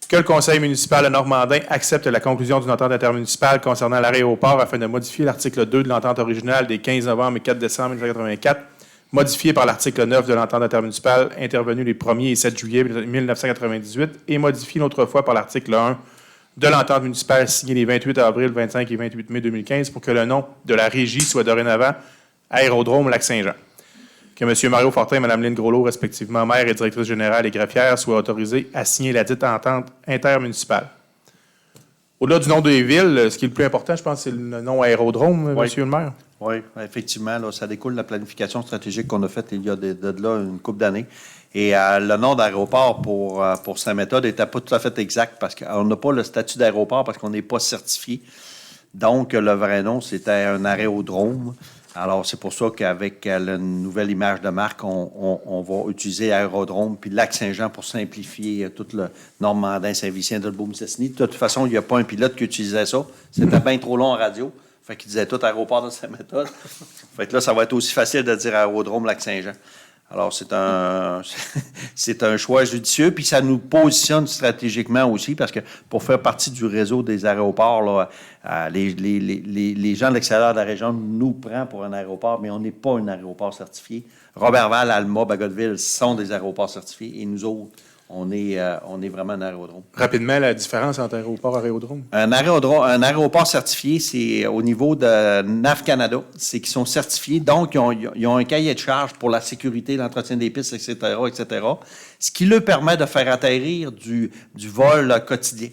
que le conseil municipal de Normandin accepte la conclusion d'une entente intermunicipale concernant l'aéroport afin de modifier l'article 2 de l'entente originale des 15 novembre et 4 décembre 1984, modifié par l'article 9 de l'entente intermunicipale intervenue les 1er et 7 juillet 1998 et modifié une autre fois par l'article 1 de l'entente municipale signée les 28 avril, 25 et 28 mai 2015 pour que le nom de la régie soit dorénavant Aérodrome Lac-Saint-Jean. Que M. Mario Fortin et Mme Lynne Groslot, respectivement maire et directrice générale et greffière, soient autorisés à signer la dite entente intermunicipale. Au-delà du nom des villes, ce qui est le plus important, je pense, c'est le nom Aérodrome, Oui. Monsieur le maire. Oui, effectivement, là, ça découle de la planification stratégique qu'on a faite il y a de là une couple d'années. Et le nom d'aéroport pour Saint-Méthode n'était pas tout à fait exact parce qu'on n'a pas le statut d'aéroport parce qu'on n'est pas certifié. Donc, le vrai nom, c'était un aérodrome. Alors, c'est pour ça qu'avec la nouvelle image de marque, on va utiliser aérodrome puis Lac-Saint-Jean pour simplifier tout le Normandin-Saint-Vicien de Beaume-Mistassini. De toute façon, il n'y a pas un pilote qui utilisait ça. C'était bien trop long en radio. Fait qu'il disait tout aéroport de Saint-Méthode. Fait que là, ça va être aussi facile de dire aérodrome Lac-Saint-Jean. Alors, c'est un choix judicieux, puis ça nous positionne stratégiquement aussi, parce que pour faire partie du réseau des aéroports, là, les gens de l'extérieur de la région nous prennent pour un aéroport, mais on n'est pas un aéroport certifié. Robertval, Alma, Bagotville sont des aéroports certifiés, et nous autres, on est vraiment un aérodrome. Rapidement, la différence entre aéroport et aérodrome. Un aéroport certifié, c'est au niveau de NAV Canada, c'est qu'ils sont certifiés, donc ils ont un cahier de charge pour la sécurité, l'entretien des pistes, etc., ce qui leur permet de faire atterrir du vol quotidien.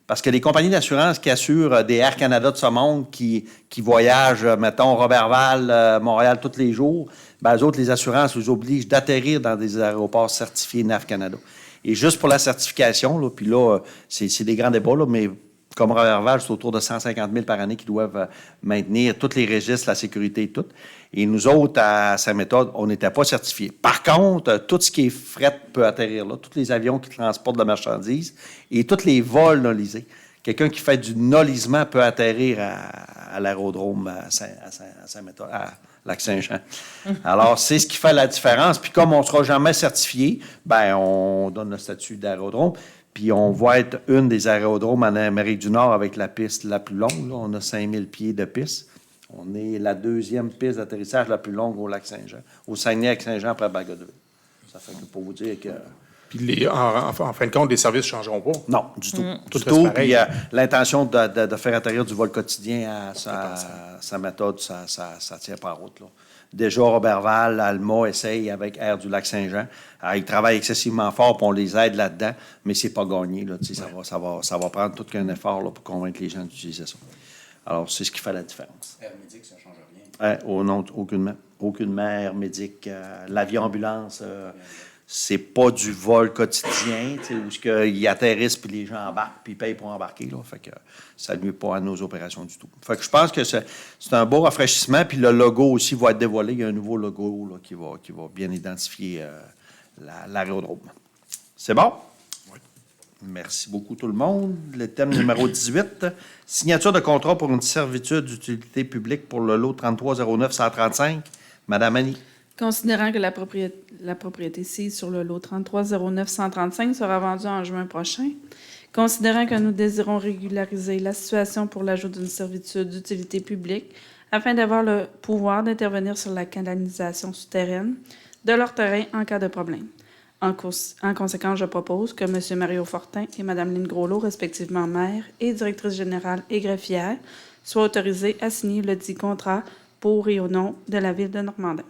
Parce que les compagnies d'assurance qui assurent des Air Canada de ce monde, qui voyagent, mettons, Robertval, Montréal tous les jours, ben, eux autres, les assurances vous obligent d'atterrir dans des aéroports certifiés NAV Canada. Et juste pour la certification, là, puis là, c'est des grands débats, là, mais Comme Roberval, c'est autour de 150 000 par année qui doivent maintenir tous les registres, la sécurité et tout. Et nous autres, à Saint-Méthode, on n'était pas certifiés. Par contre, tout ce qui est fret peut atterrir là, tous les avions qui transportent de la marchandise et tous les vols nolisés. Quelqu'un qui fait du nolisement peut atterrir à l'aérodrome à Saint-Méthode, à Lac-Saint-Jean. Alors, c'est ce qui fait la différence. Puis comme on ne sera jamais certifié, ben on donne le statut d'aérodrome. Puis on va être une des aérodromes en Amérique du Nord avec la piste la plus longue. Là. On a 5000 pieds de piste. On est la deuxième piste d'atterrissage la plus longue au Lac-Saint-Jean, au Saguenay-Lac-Saint-Jean après Bagotville. Ça fait que pour vous dire que... Puis en fin de compte, les services ne changeront pas. Non, du tout. Tout Du reste tout. pareil. Puis l'intention de faire atterrir du vol quotidien à sa méthode, ça ne tient pas en route. Là. Déjà, Roberval, Alma essaye avec Air du Lac-Saint-Jean. Alors, ils travaillent excessivement fort, puis on les aide là-dedans, mais c'est pas gagné. Là, ça va prendre tout qu'un effort là, pour convaincre les gens d'utiliser ça. Alors, c'est ce qui fait la différence. Air Médic, ça ne change rien. Non, aucunement. Aucunement, Air Médic. L'avion-ambulance, c'est pas du vol quotidien, où ils atterrissent, puis les gens embarquent, puis ils payent pour embarquer. Là, fait que ça ne nuit pas à nos opérations du tout. Fait que je pense que c'est un beau rafraîchissement, puis le logo aussi va être dévoilé. Il y a un nouveau logo là, qui va bien identifier l'aérodrome. C'est bon? Oui. Merci beaucoup tout le monde. Le thème numéro 18, signature de contrat pour une servitude d'utilité publique pour le lot 3309-135. Madame Annie. Considérant que la propriété sise sur le lot 3309-135 sera vendue en juin prochain, considérant que nous désirons régulariser la situation pour l'ajout d'une servitude d'utilité publique afin d'avoir le pouvoir d'intervenir sur la canalisation souterraine de leur terrain en cas de problème. En conséquence, je propose que M. Mario Fortin et Mme Lynne Groslot, respectivement maire et directrice générale et greffière, soient autorisés à signer le dit contrat pour et au nom de la Ville de Normandin.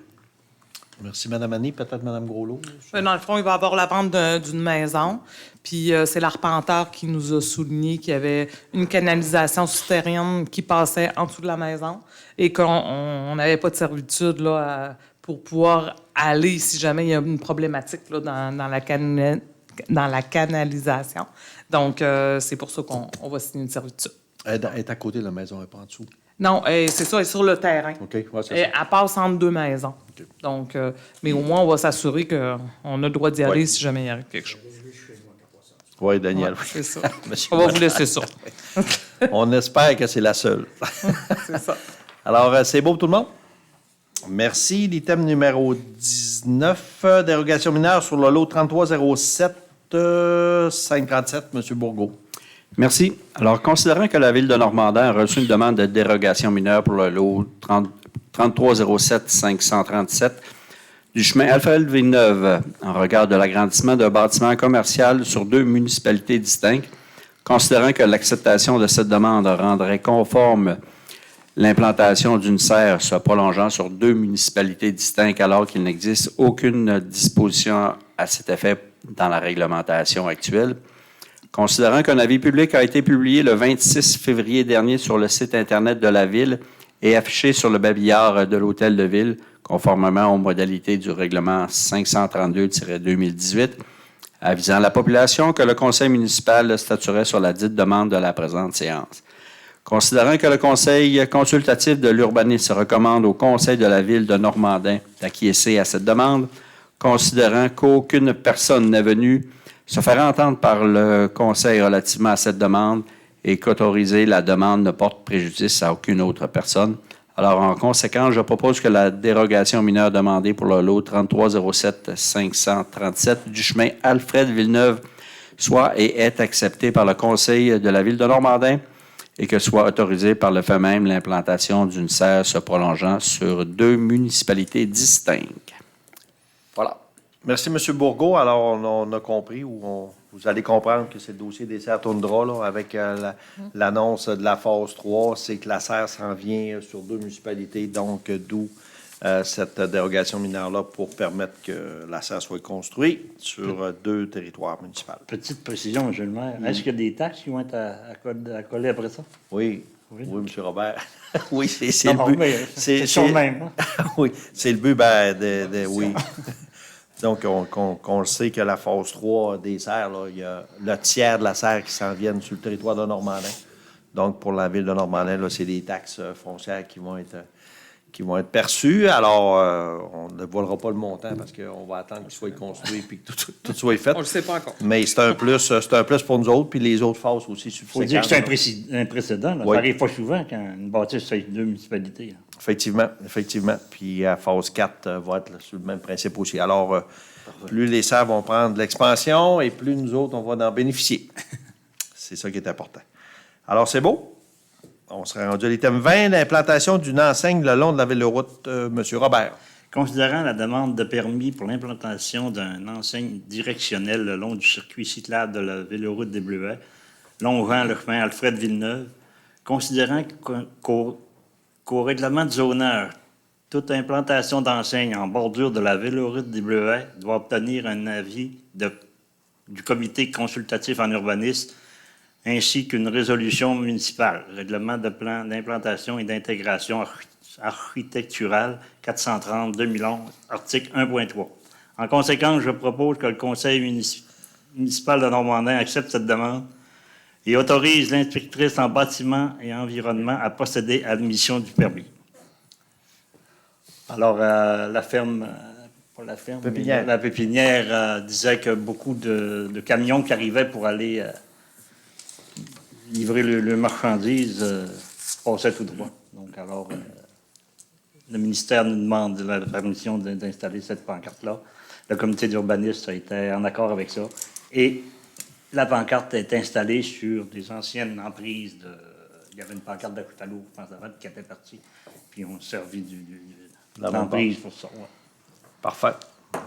Merci, Mme Annie. Peut-être Mme Groslot? Dans le fond, il va y avoir la vente d'une maison. Puis c'est l'arpenteur qui nous a souligné qu'il y avait une canalisation souterraine qui passait en dessous de la maison et qu'on n'avait pas de servitude là, pour pouvoir aller si jamais il y a une problématique là, dans la canalisation. Donc, c'est pour ça qu'on va signer une servitude. Elle est à côté de la maison, elle n'est pas en dessous. Non, c'est ça, elle est sur le terrain. OK, ouais, c'est ça. Elle passe entre deux maisons. OK. Donc, mais au moins, on va s'assurer qu'on a le droit d'y aller si jamais il arrive quelque chose. Oui, Daniel. Ouais, c'est ça. Monsieur On va vous laisser ça. On espère que c'est la seule. C'est ça. Alors, c'est beau pour tout le monde? Merci. L'item numéro 19, dérogation mineure sur le lot 3307 537, M. Bourgault. Merci. Alors, considérant que la Ville de Normandin a reçu une demande de dérogation mineure pour le lot 3307-537 du chemin Alfred-Villeneuve en regard de l'agrandissement d'un bâtiment commercial sur 2 municipalités distinctes, considérant que l'acceptation de cette demande rendrait conforme l'implantation d'une serre se prolongeant sur 2 municipalités distinctes alors qu'il n'existe aucune disposition à cet effet dans la réglementation actuelle. Considérant qu'un avis public a été publié le 26 février dernier sur le site Internet de la Ville et affiché sur le babillard de l'Hôtel de Ville, conformément aux modalités du règlement 532-2018, avisant la population que le conseil municipal statuerait sur la dite demande de la présente séance. Considérant que le conseil consultatif de l'urbanisme recommande au conseil de la Ville de Normandin d'acquiescer à cette demande, considérant qu'aucune personne n'est venue se faire entendre par le Conseil relativement à cette demande et qu'autoriser la demande ne porte préjudice à aucune autre personne. Alors, en conséquence, je propose que la dérogation mineure demandée pour le lot 3307-537 du chemin Alfred-Villeneuve soit et est acceptée par le Conseil de la Ville de Normandin et que soit autorisée par le fait même l'implantation d'une serre se prolongeant sur 2 municipalités distinctes. Voilà. Merci, M. Bourgault. Alors, on a compris, vous allez comprendre que c'est le dossier des serres Toundra, là, avec l'annonce de la phase 3, c'est que la serre s'en vient sur 2 municipalités, donc d'où cette dérogation mineure-là pour permettre que la serre soit construite sur 2 territoires municipaux. Petite précision, M. le maire. Est-ce qu'il y a des taxes qui vont être à coller après ça? Oui, Oui. M. Robert. Oui, c'est Non, le but. mais c'est sur le même. Hein? Oui, c'est le but, oui. Donc, on le sait que la phase 3 des serres, là, il y a le tiers de la serre qui s'en viennent sur le territoire de Normandin. Donc, pour la ville de Normandin, là, c'est des taxes foncières qui vont être perçues. Alors, on ne dévoilera pas le montant parce qu'on va attendre qu'il soit construit et que tout soit fait. On ne le sait pas encore. Mais c'est un plus pour nous autres, puis les autres phases aussi Il faut dire que subséquentes. c'est un précédent. Là. Oui. Ça n'arrive pas souvent quand une bâtisse fait 2 municipalités. Hein. Effectivement. Puis à phase 4 va être sur le même principe aussi. Alors, plus les serres vont prendre de l'expansion et plus nous autres, on va en bénéficier. C'est ça qui est important. Alors, c'est beau. On serait rendu à l'item 20, l'implantation d'une enseigne le long de la Véloroute. Monsieur Robert. Considérant la demande de permis pour l'implantation d'une enseigne directionnelle le long du circuit cyclable de la Véloroute des Bleuets, longeant le chemin Alfred Villeneuve, considérant qu'au règlement de zonage, toute implantation d'enseigne en bordure de la Véloroute des Bleuets doit obtenir un avis du comité consultatif en urbanisme ainsi qu'une résolution municipale, règlement de plan d'implantation et d'intégration architecturale 430-2011, article 1.3. En conséquence, je propose que le conseil municipal de Normandin accepte cette demande et autorise l'inspectrice en bâtiment et environnement à procéder à l'admission du permis. Alors, la ferme, pas la ferme, Pépinière. mais la pépinière disait que beaucoup de camions qui arrivaient pour aller livrer le marchandise passaient tout droit. Donc, alors, le ministère nous demande la permission d'installer cette pancarte-là. Le comité d'urbanisme a été en accord avec ça. Et la pancarte est installée sur des anciennes emprises de... Il y avait une pancarte de Coutalo, je pense, avant, qui était partie. Puis on servi de l'emprise pour ça. Ouais. Parfait.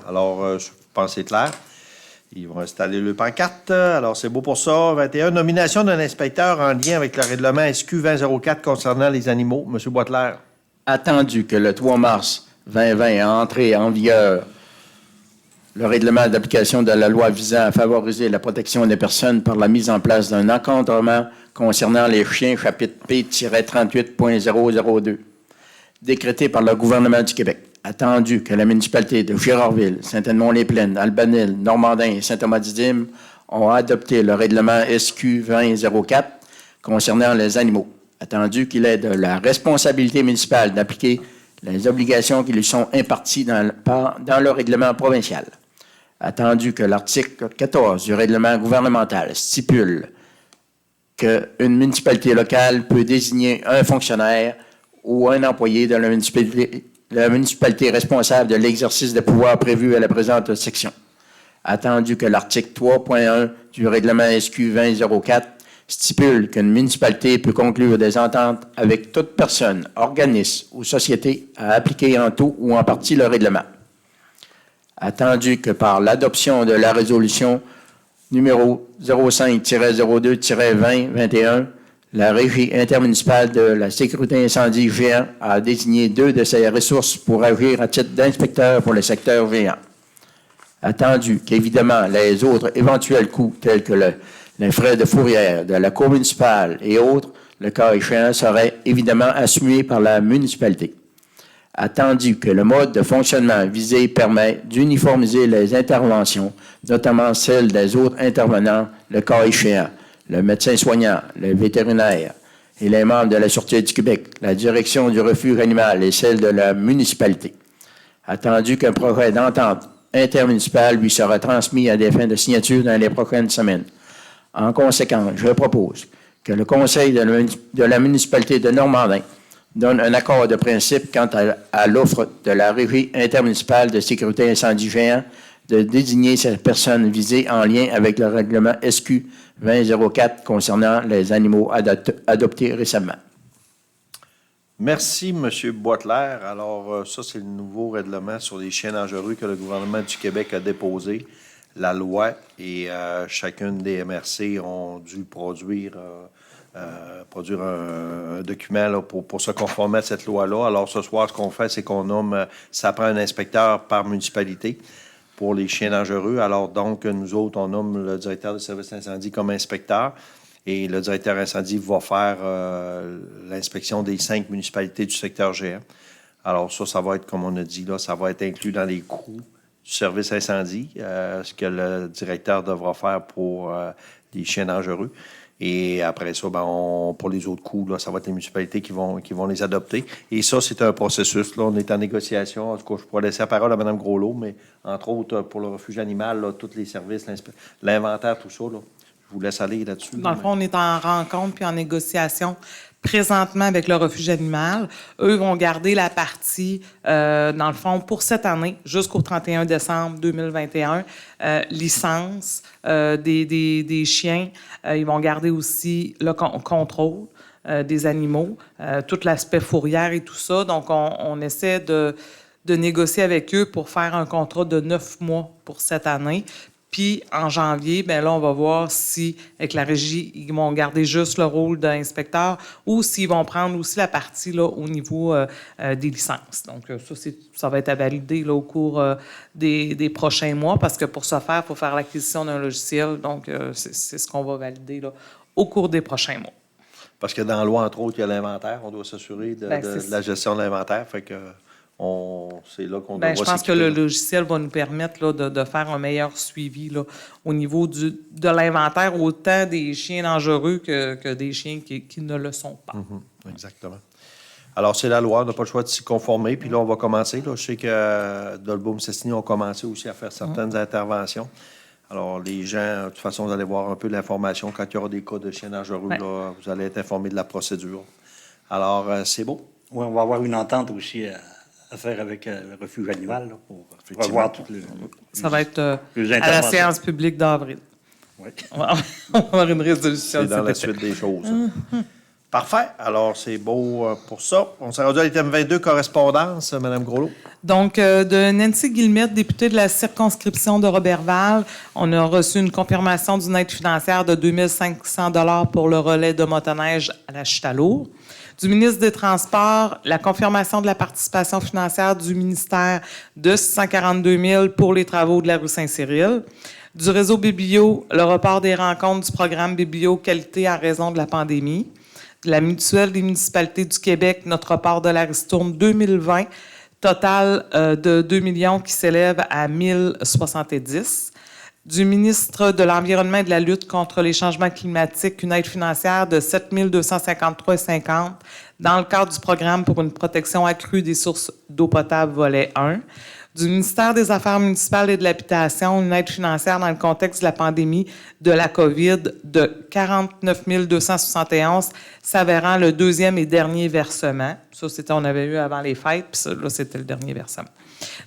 Alors, je pense que c'est clair. Ils vont installer le pancarte. Alors, c'est beau pour ça. 21. Nomination d'un inspecteur en lien avec le règlement SQ 2004 concernant les animaux. Monsieur Boitler. Attendu que le 3 mars 2020 a entré en vigueur le règlement d'application de la loi visant à favoriser la protection des personnes par la mise en place d'un encadrement concernant les chiens, chapitre P-38.002, décrété par le gouvernement du Québec. Attendu que la municipalité de Girardville, Saint-Edmond-les-Plaines, Albanil, Normandin et Saint-Thomas-du-Dîme ont adopté le règlement SQ 2004 concernant les animaux. Attendu qu'il est de la responsabilité municipale d'appliquer les obligations qui lui sont imparties dans le règlement provincial. Attendu que l'article 14 du règlement gouvernemental stipule qu'une municipalité locale peut désigner un fonctionnaire ou un employé de la municipalité responsable de l'exercice des pouvoirs prévus à la présente section. Attendu que l'article 3.1 du règlement SQ 2004 stipule qu'une municipalité peut conclure des ententes avec toute personne, organisme ou société à appliquer en tout ou en partie le règlement. Attendu que par l'adoption de la résolution numéro 05-02-2021, la Régie intermunicipale de la sécurité incendie géant a désigné 2 de ses ressources pour agir à titre d'inspecteur pour le secteur géant. Attendu qu'évidemment les autres éventuels coûts tels que les frais de fourrière de la cour municipale et autres, le cas échéant, seraient évidemment assumés par la municipalité. Attendu que le mode de fonctionnement visé permet d'uniformiser les interventions, notamment celles des autres intervenants, le cas échéant, le médecin soignant, le vétérinaire et les membres de la Sûreté du Québec, la direction du refuge animal et celle de la municipalité. Attendu qu'un projet d'entente intermunicipale lui sera transmis à des fins de signature dans les prochaines semaines. En conséquence, je propose que le Conseil de la municipalité de Normandin donne un accord de principe quant à l'offre de la Régie intermunicipale de sécurité incendie géant de désigner cette personne visée en lien avec le règlement SQ 2004 concernant les animaux adoptés récemment. Merci, M. Boitler. Alors, ça, c'est le nouveau règlement sur les chiens dangereux que le gouvernement du Québec a déposé. La loi et chacune des MRC ont dû produire un document là, pour se conformer à cette loi-là. Alors, ce soir, ce qu'on fait, c'est qu'on nomme, ça prend un inspecteur par municipalité pour les chiens dangereux. Alors, donc, nous autres, on nomme le directeur du service d'incendie comme inspecteur et le directeur incendie va faire l'inspection des 5 municipalités du secteur géant. Alors, ça va être, comme on a dit, là, ça va être inclus dans les coûts du service incendie, ce que le directeur devra faire pour les chiens dangereux. Et après ça, pour les autres coûts, là, ça va être les municipalités qui vont les adopter. Et ça, c'est un processus. Là, on est en négociation. En tout cas, je pourrais laisser la parole à Mme Groslot, mais entre autres, pour le refuge animal, là, tous les services, l'inventaire, tout ça, là, je vous laisse aller là-dessus. Dans le fond, on est en rencontre puis en négociation présentement avec le refuge animal. Eux vont garder la partie, dans le fond, pour cette année, jusqu'au 31 décembre 2021, licence des chiens. Ils vont garder aussi le contrôle des animaux, tout l'aspect fourrière et tout ça. Donc, on essaie de négocier avec eux pour faire un contrat de 9 mois pour cette année. Puis, en janvier, bien là, on va voir si, avec la régie, ils vont garder juste le rôle d'inspecteur ou s'ils vont prendre aussi la partie là, au niveau des licences. Donc, ça va être à valider là, au cours des prochains mois parce que pour ce faire, il faut faire l'acquisition d'un logiciel. Donc, c'est ce qu'on va valider là, au cours des prochains mois. Parce que dans la loi, entre autres, il y a l'inventaire. On doit s'assurer de la gestion de l'inventaire. Fait que c'est là qu'on doit je pense que le logiciel va nous permettre là, de faire un meilleur suivi là, au niveau de l'inventaire, autant des chiens dangereux que des chiens qui ne le sont pas. Exactement. Alors, c'est la loi. On n'a pas le choix de s'y conformer. Puis là, on va commencer. Là. Je sais que Dolbeau-Mistassini ont commencé aussi à faire certaines interventions. Alors, les gens, de toute façon, vous allez voir un peu l'information. Quand il y aura des cas de chiens dangereux, là, vous allez être informés de la procédure. Alors, c'est beau. Oui, on va avoir une entente aussi à faire avec le refuge animal là, pour revoir toutes les. Ça va être à la séance publique d'avril. Oui. On va avoir une résolution. C'est dans la suite des choses. Parfait. Alors, c'est beau pour ça. On s'est rendu à l'item 22, correspondance, Mme Groslot. Donc, de Nancy Guillemette, députée de la circonscription de Roberval, on a reçu une confirmation d'une aide financière de 2 500 $ pour le relais de motoneige à la Chute à l'eau. Du ministre des Transports, la confirmation de la participation financière du ministère de 642 000 pour les travaux de la rue Saint-Cyril. Du réseau Biblio, le report des rencontres du programme Biblio Qualité en raison de la pandémie. De la mutuelle des municipalités du Québec, notre report de la ristourne 2020, total de 2 millions qui s'élève à 1070. Du ministre de l'Environnement et de la lutte contre les changements climatiques, une aide financière de 7 253,50 dans le cadre du programme pour une protection accrue des sources d'eau potable, volet 1. Du ministère des Affaires municipales et de l'Habitation, une aide financière dans le contexte de la pandémie de la COVID de 49 271, s'avérant le deuxième et dernier versement. Ça, on avait eu avant les fêtes, puis ça, là, c'était le dernier versement.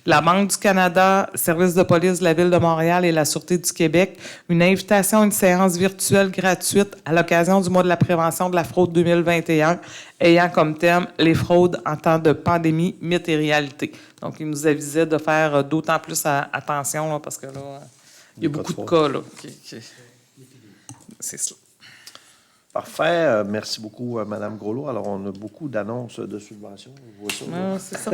La Banque du Canada, Service de police de la Ville de Montréal et la Sûreté du Québec, une invitation à une séance virtuelle gratuite à l'occasion du mois de la prévention de la fraude 2021, ayant comme thème les fraudes en temps de pandémie, mythes et réalité. Donc, ils nous avisaient de faire d'autant plus attention, là, parce que là, il y a beaucoup de cas. Là, c'est ça. Parfait. Merci beaucoup, Mme Groslot. Alors, on a beaucoup d'annonces de subventions. On voit ça. C'est ça.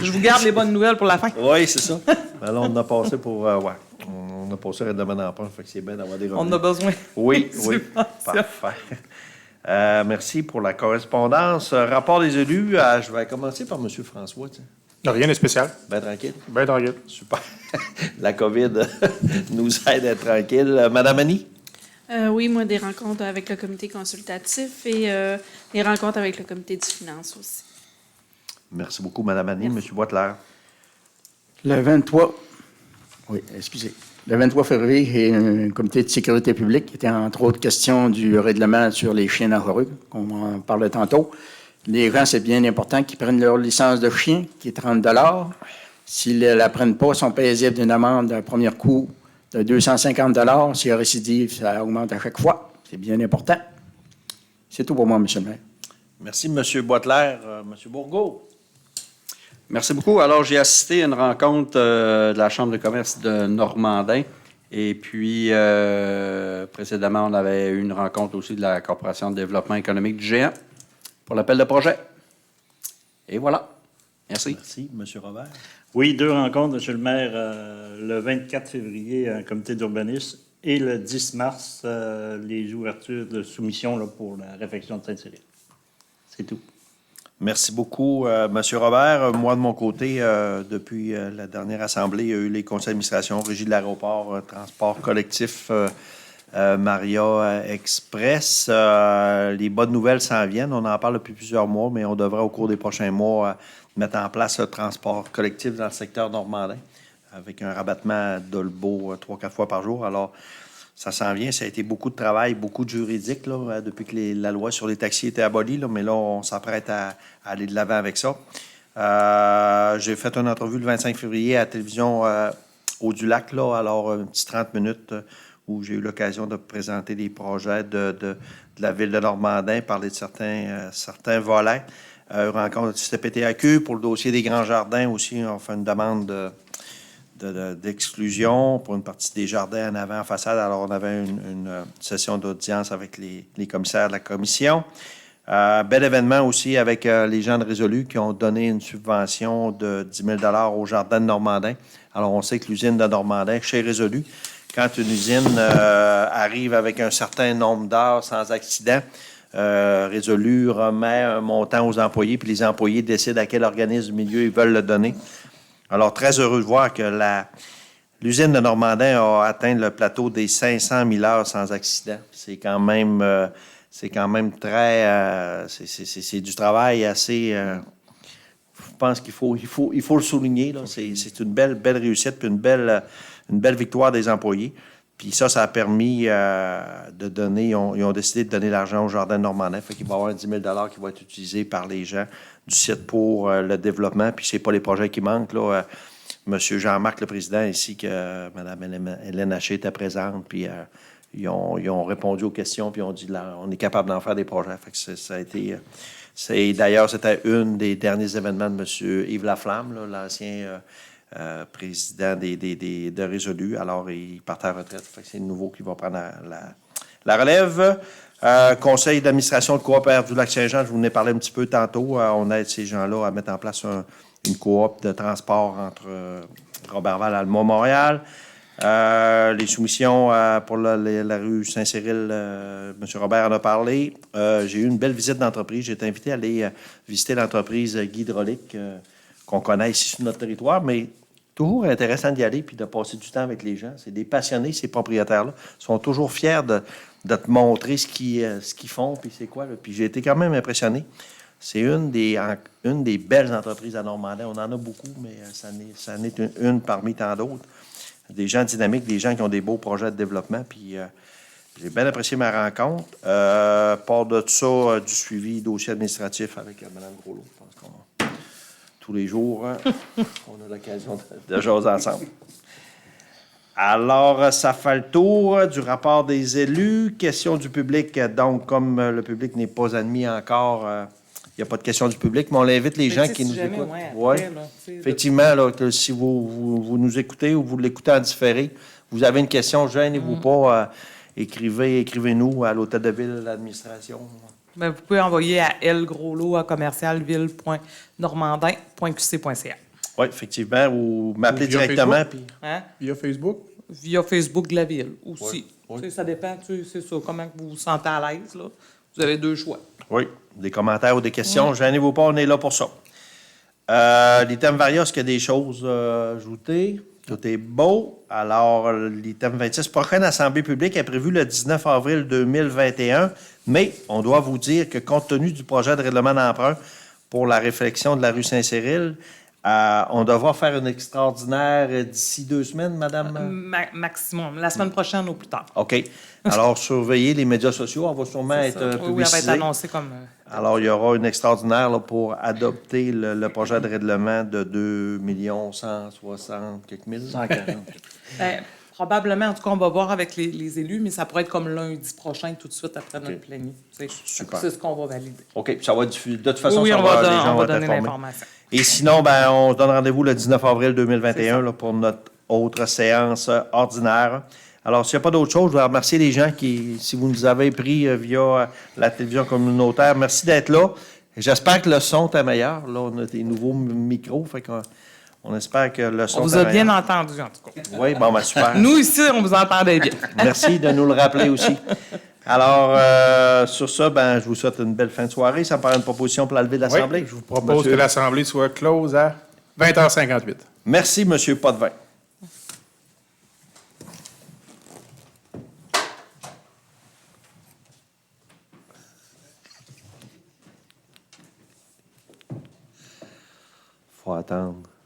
Je vous garde les bonnes nouvelles pour la fin. Oui, c'est ça. Ben là, on a passé pour... on a passé règlement d'emprunt, fait que c'est bien d'avoir des revenus. On a besoin. Oui, oui. Parfait. Merci pour la correspondance. Rapport des élus, je vais commencer par M. François. Tiens. Rien de spécial. Bien tranquille. Bien tranquille. Super. La COVID nous aide à être tranquille. Madame Annie? Oui, moi, des rencontres avec le comité consultatif et des rencontres avec le comité des finances aussi. Merci beaucoup, Mme Annie. M. Boitler. Le 23 février, il y a un comité de sécurité publique qui était entre autres question du règlement sur les chiens dangereux, qu'on en parlait tantôt. Les gens, c'est bien important qu'ils prennent leur licence de chien, qui est 30 $. S'ils ne la prennent pas, ils sont paisibles d'une amende d'un premier coup de 250 $. S'il y a récidive, ça augmente à chaque fois. C'est bien important. C'est tout pour moi, M. le maire. Merci, M. Boitler. M. Bourgault. Merci beaucoup. Alors, j'ai assisté à une rencontre de la Chambre de commerce de Normandin. Et puis, précédemment, on avait eu une rencontre aussi de la Corporation de développement économique du Géant pour l'appel de projet. Et voilà. Merci. Merci. M. Robert. Oui, 2 rencontres, M. le maire, le 24 février, un comité d'urbanisme, et le 10 mars, les ouvertures de soumission là, pour la réfection de Saint-Cyril. C'est tout. Merci beaucoup, M. Robert. Moi, de mon côté, depuis la dernière assemblée, il y a eu les conseils d'administration, régie de l'aéroport, transport collectif, Maria Express. Les bonnes nouvelles s'en viennent. On en parle depuis plusieurs mois, mais on devrait, au cours des prochains mois, mettre en place le transport collectif dans le secteur normandin avec un rabattement d'Olbeau 3-4 fois par jour. Alors, ça s'en vient. Ça a été beaucoup de travail, beaucoup de juridique là, depuis que la loi sur les taxis était abolie. Là, mais là, on s'apprête à aller de l'avant avec ça. J'ai fait une entrevue le 25 février à la télévision Haut-du-Lac. Là, alors, un petit 30 minutes où j'ai eu l'occasion de présenter des projets de la ville de Normandin, parler de certains volets. Rencontre du CPTAQ pour le dossier des Grands Jardins aussi. On fait une demande d'exclusion pour une partie des jardins en avant, en façade. Alors, on avait une session d'audience avec les commissaires de la commission. Bel événement aussi avec les gens de Résolu qui ont donné une subvention de 10 000 $ au jardin de Normandin. Alors, on sait que l'usine de Normandin, chez Résolu, quand une usine arrive avec un certain nombre d'heures sans accident, Résolu remet un montant aux employés, puis les employés décident à quel organisme du milieu ils veulent le donner. Alors, très heureux de voir que l'usine de Normandin a atteint le plateau des 500 000 heures sans accident. C'est quand même très... c'est du travail assez... je pense qu'il faut le souligner. Là. C'est une belle réussite, puis une belle victoire des employés. Puis ça a permis de donner... Ils ont décidé de donner l'argent au Jardin de Normandin. Fait qu'il va y avoir 10 000 $ qui va être utilisé par les gens du site pour le développement. Puis c'est pas les projets qui manquent. Là. Monsieur Jean-Marc, le président, ainsi que Mme Hélène Haché était présente. Puis ils ont répondu aux questions. Puis ils ont dit là, on est capable d'en faire des projets. Fait que ça a été... D'ailleurs, c'était un des derniers événements de M. Yves Laflamme, là, l'ancien... président de Résolu. Alors, il partait à la retraite. Fait que c'est le nouveau qui va prendre la relève. Conseil d'administration de coop du Lac-Saint-Jean, je vous en ai parlé un petit peu tantôt. On aide ces gens-là à mettre en place une coop de transport entre Roberval et Alma-Montréal. Les soumissions pour la rue Saint-Cyril, M. Robert en a parlé. J'ai eu une belle visite d'entreprise. J'ai été invité à aller visiter l'entreprise Guy Hydraulique qu'on connaît ici sur notre territoire, mais toujours intéressant d'y aller puis de passer du temps avec les gens. C'est des passionnés, ces propriétaires-là. Ils sont toujours fiers de te montrer ce qu'ils font puis c'est quoi. Là. Puis j'ai été quand même impressionné. C'est une des belles entreprises à Normandin. On en a beaucoup, mais ça en est une parmi tant d'autres. Des gens dynamiques, des gens qui ont des beaux projets de développement. Puis j'ai bien apprécié ma rencontre. Part de ça, du suivi dossier administratif avec Mme Groslot. Je pense qu'on tous les jours, on a l'occasion de jaser ensemble. Alors, ça fait le tour du rapport des élus. Question du public. Donc, comme le public n'est pas admis encore, il n'y a pas de question du public, mais on invite les gens qui nous écoutent. Effectivement, là, que si vous nous écoutez ou vous l'écoutez en différé, vous avez une question, gênez-vous pas. Écrivez-nous à l'hôtel de ville, l'administration. Bien, vous pouvez envoyer à lgroslo@commercialville.normandin.qc.ca. Oui, effectivement, ou m'appeler directement. Puis... Hein? Via Facebook? Via Facebook de la ville aussi. Oui. Ça dépend, c'est ça, comment vous vous sentez à l'aise. Là. Vous avez deux choix. Oui, des commentaires ou des questions. Gênez-vous pas, on est là pour ça. L'item variant, est-ce qu'il y a des choses ajoutées? Tout est beau. Alors, l'item 26, prochaine assemblée publique est prévue le 19 avril 2021, mais on doit vous dire que compte tenu du projet de règlement d'emprunt pour la réflexion de la rue Saint-Cyril, on devra faire une extraordinaire d'ici 2 semaines, madame? Maximum. La semaine prochaine ou plus tard. OK. Alors, surveillez les médias sociaux. On va sûrement être publicisé. Oui, elle va être annoncée comme... Alors, il y aura une extraordinaire là, pour adopter le projet de règlement de 2 160 quelques mille. 140. Probablement, en tout cas, on va voir avec les élus, mais ça pourrait être comme lundi prochain, tout de suite après notre plénier. Super. C'est ce qu'on va valider. OK. Ça va être diffusé. De toute façon, oui, les on gens va vont être donner informés. l'information. Et sinon, on se donne rendez-vous le 19 avril 2021 là, pour notre autre séance ordinaire. Alors, s'il n'y a pas d'autre chose, je voudrais remercier les gens qui, si vous nous avez pris via la télévision communautaire, merci d'être là. J'espère que le son est meilleur. Là, on a des nouveaux micros, fait qu'on espère que le son est meilleur. On vous a bien entendu, en tout cas. Oui, super. Nous, ici, on vous entendait bien. Merci de nous le rappeler aussi. Alors, sur ça, je vous souhaite une belle fin de soirée. Ça me paraît une proposition pour la levée de l'Assemblée. Oui, je vous propose que l'Assemblée soit close à 20h58. Merci, M. Potvin. faut attendre.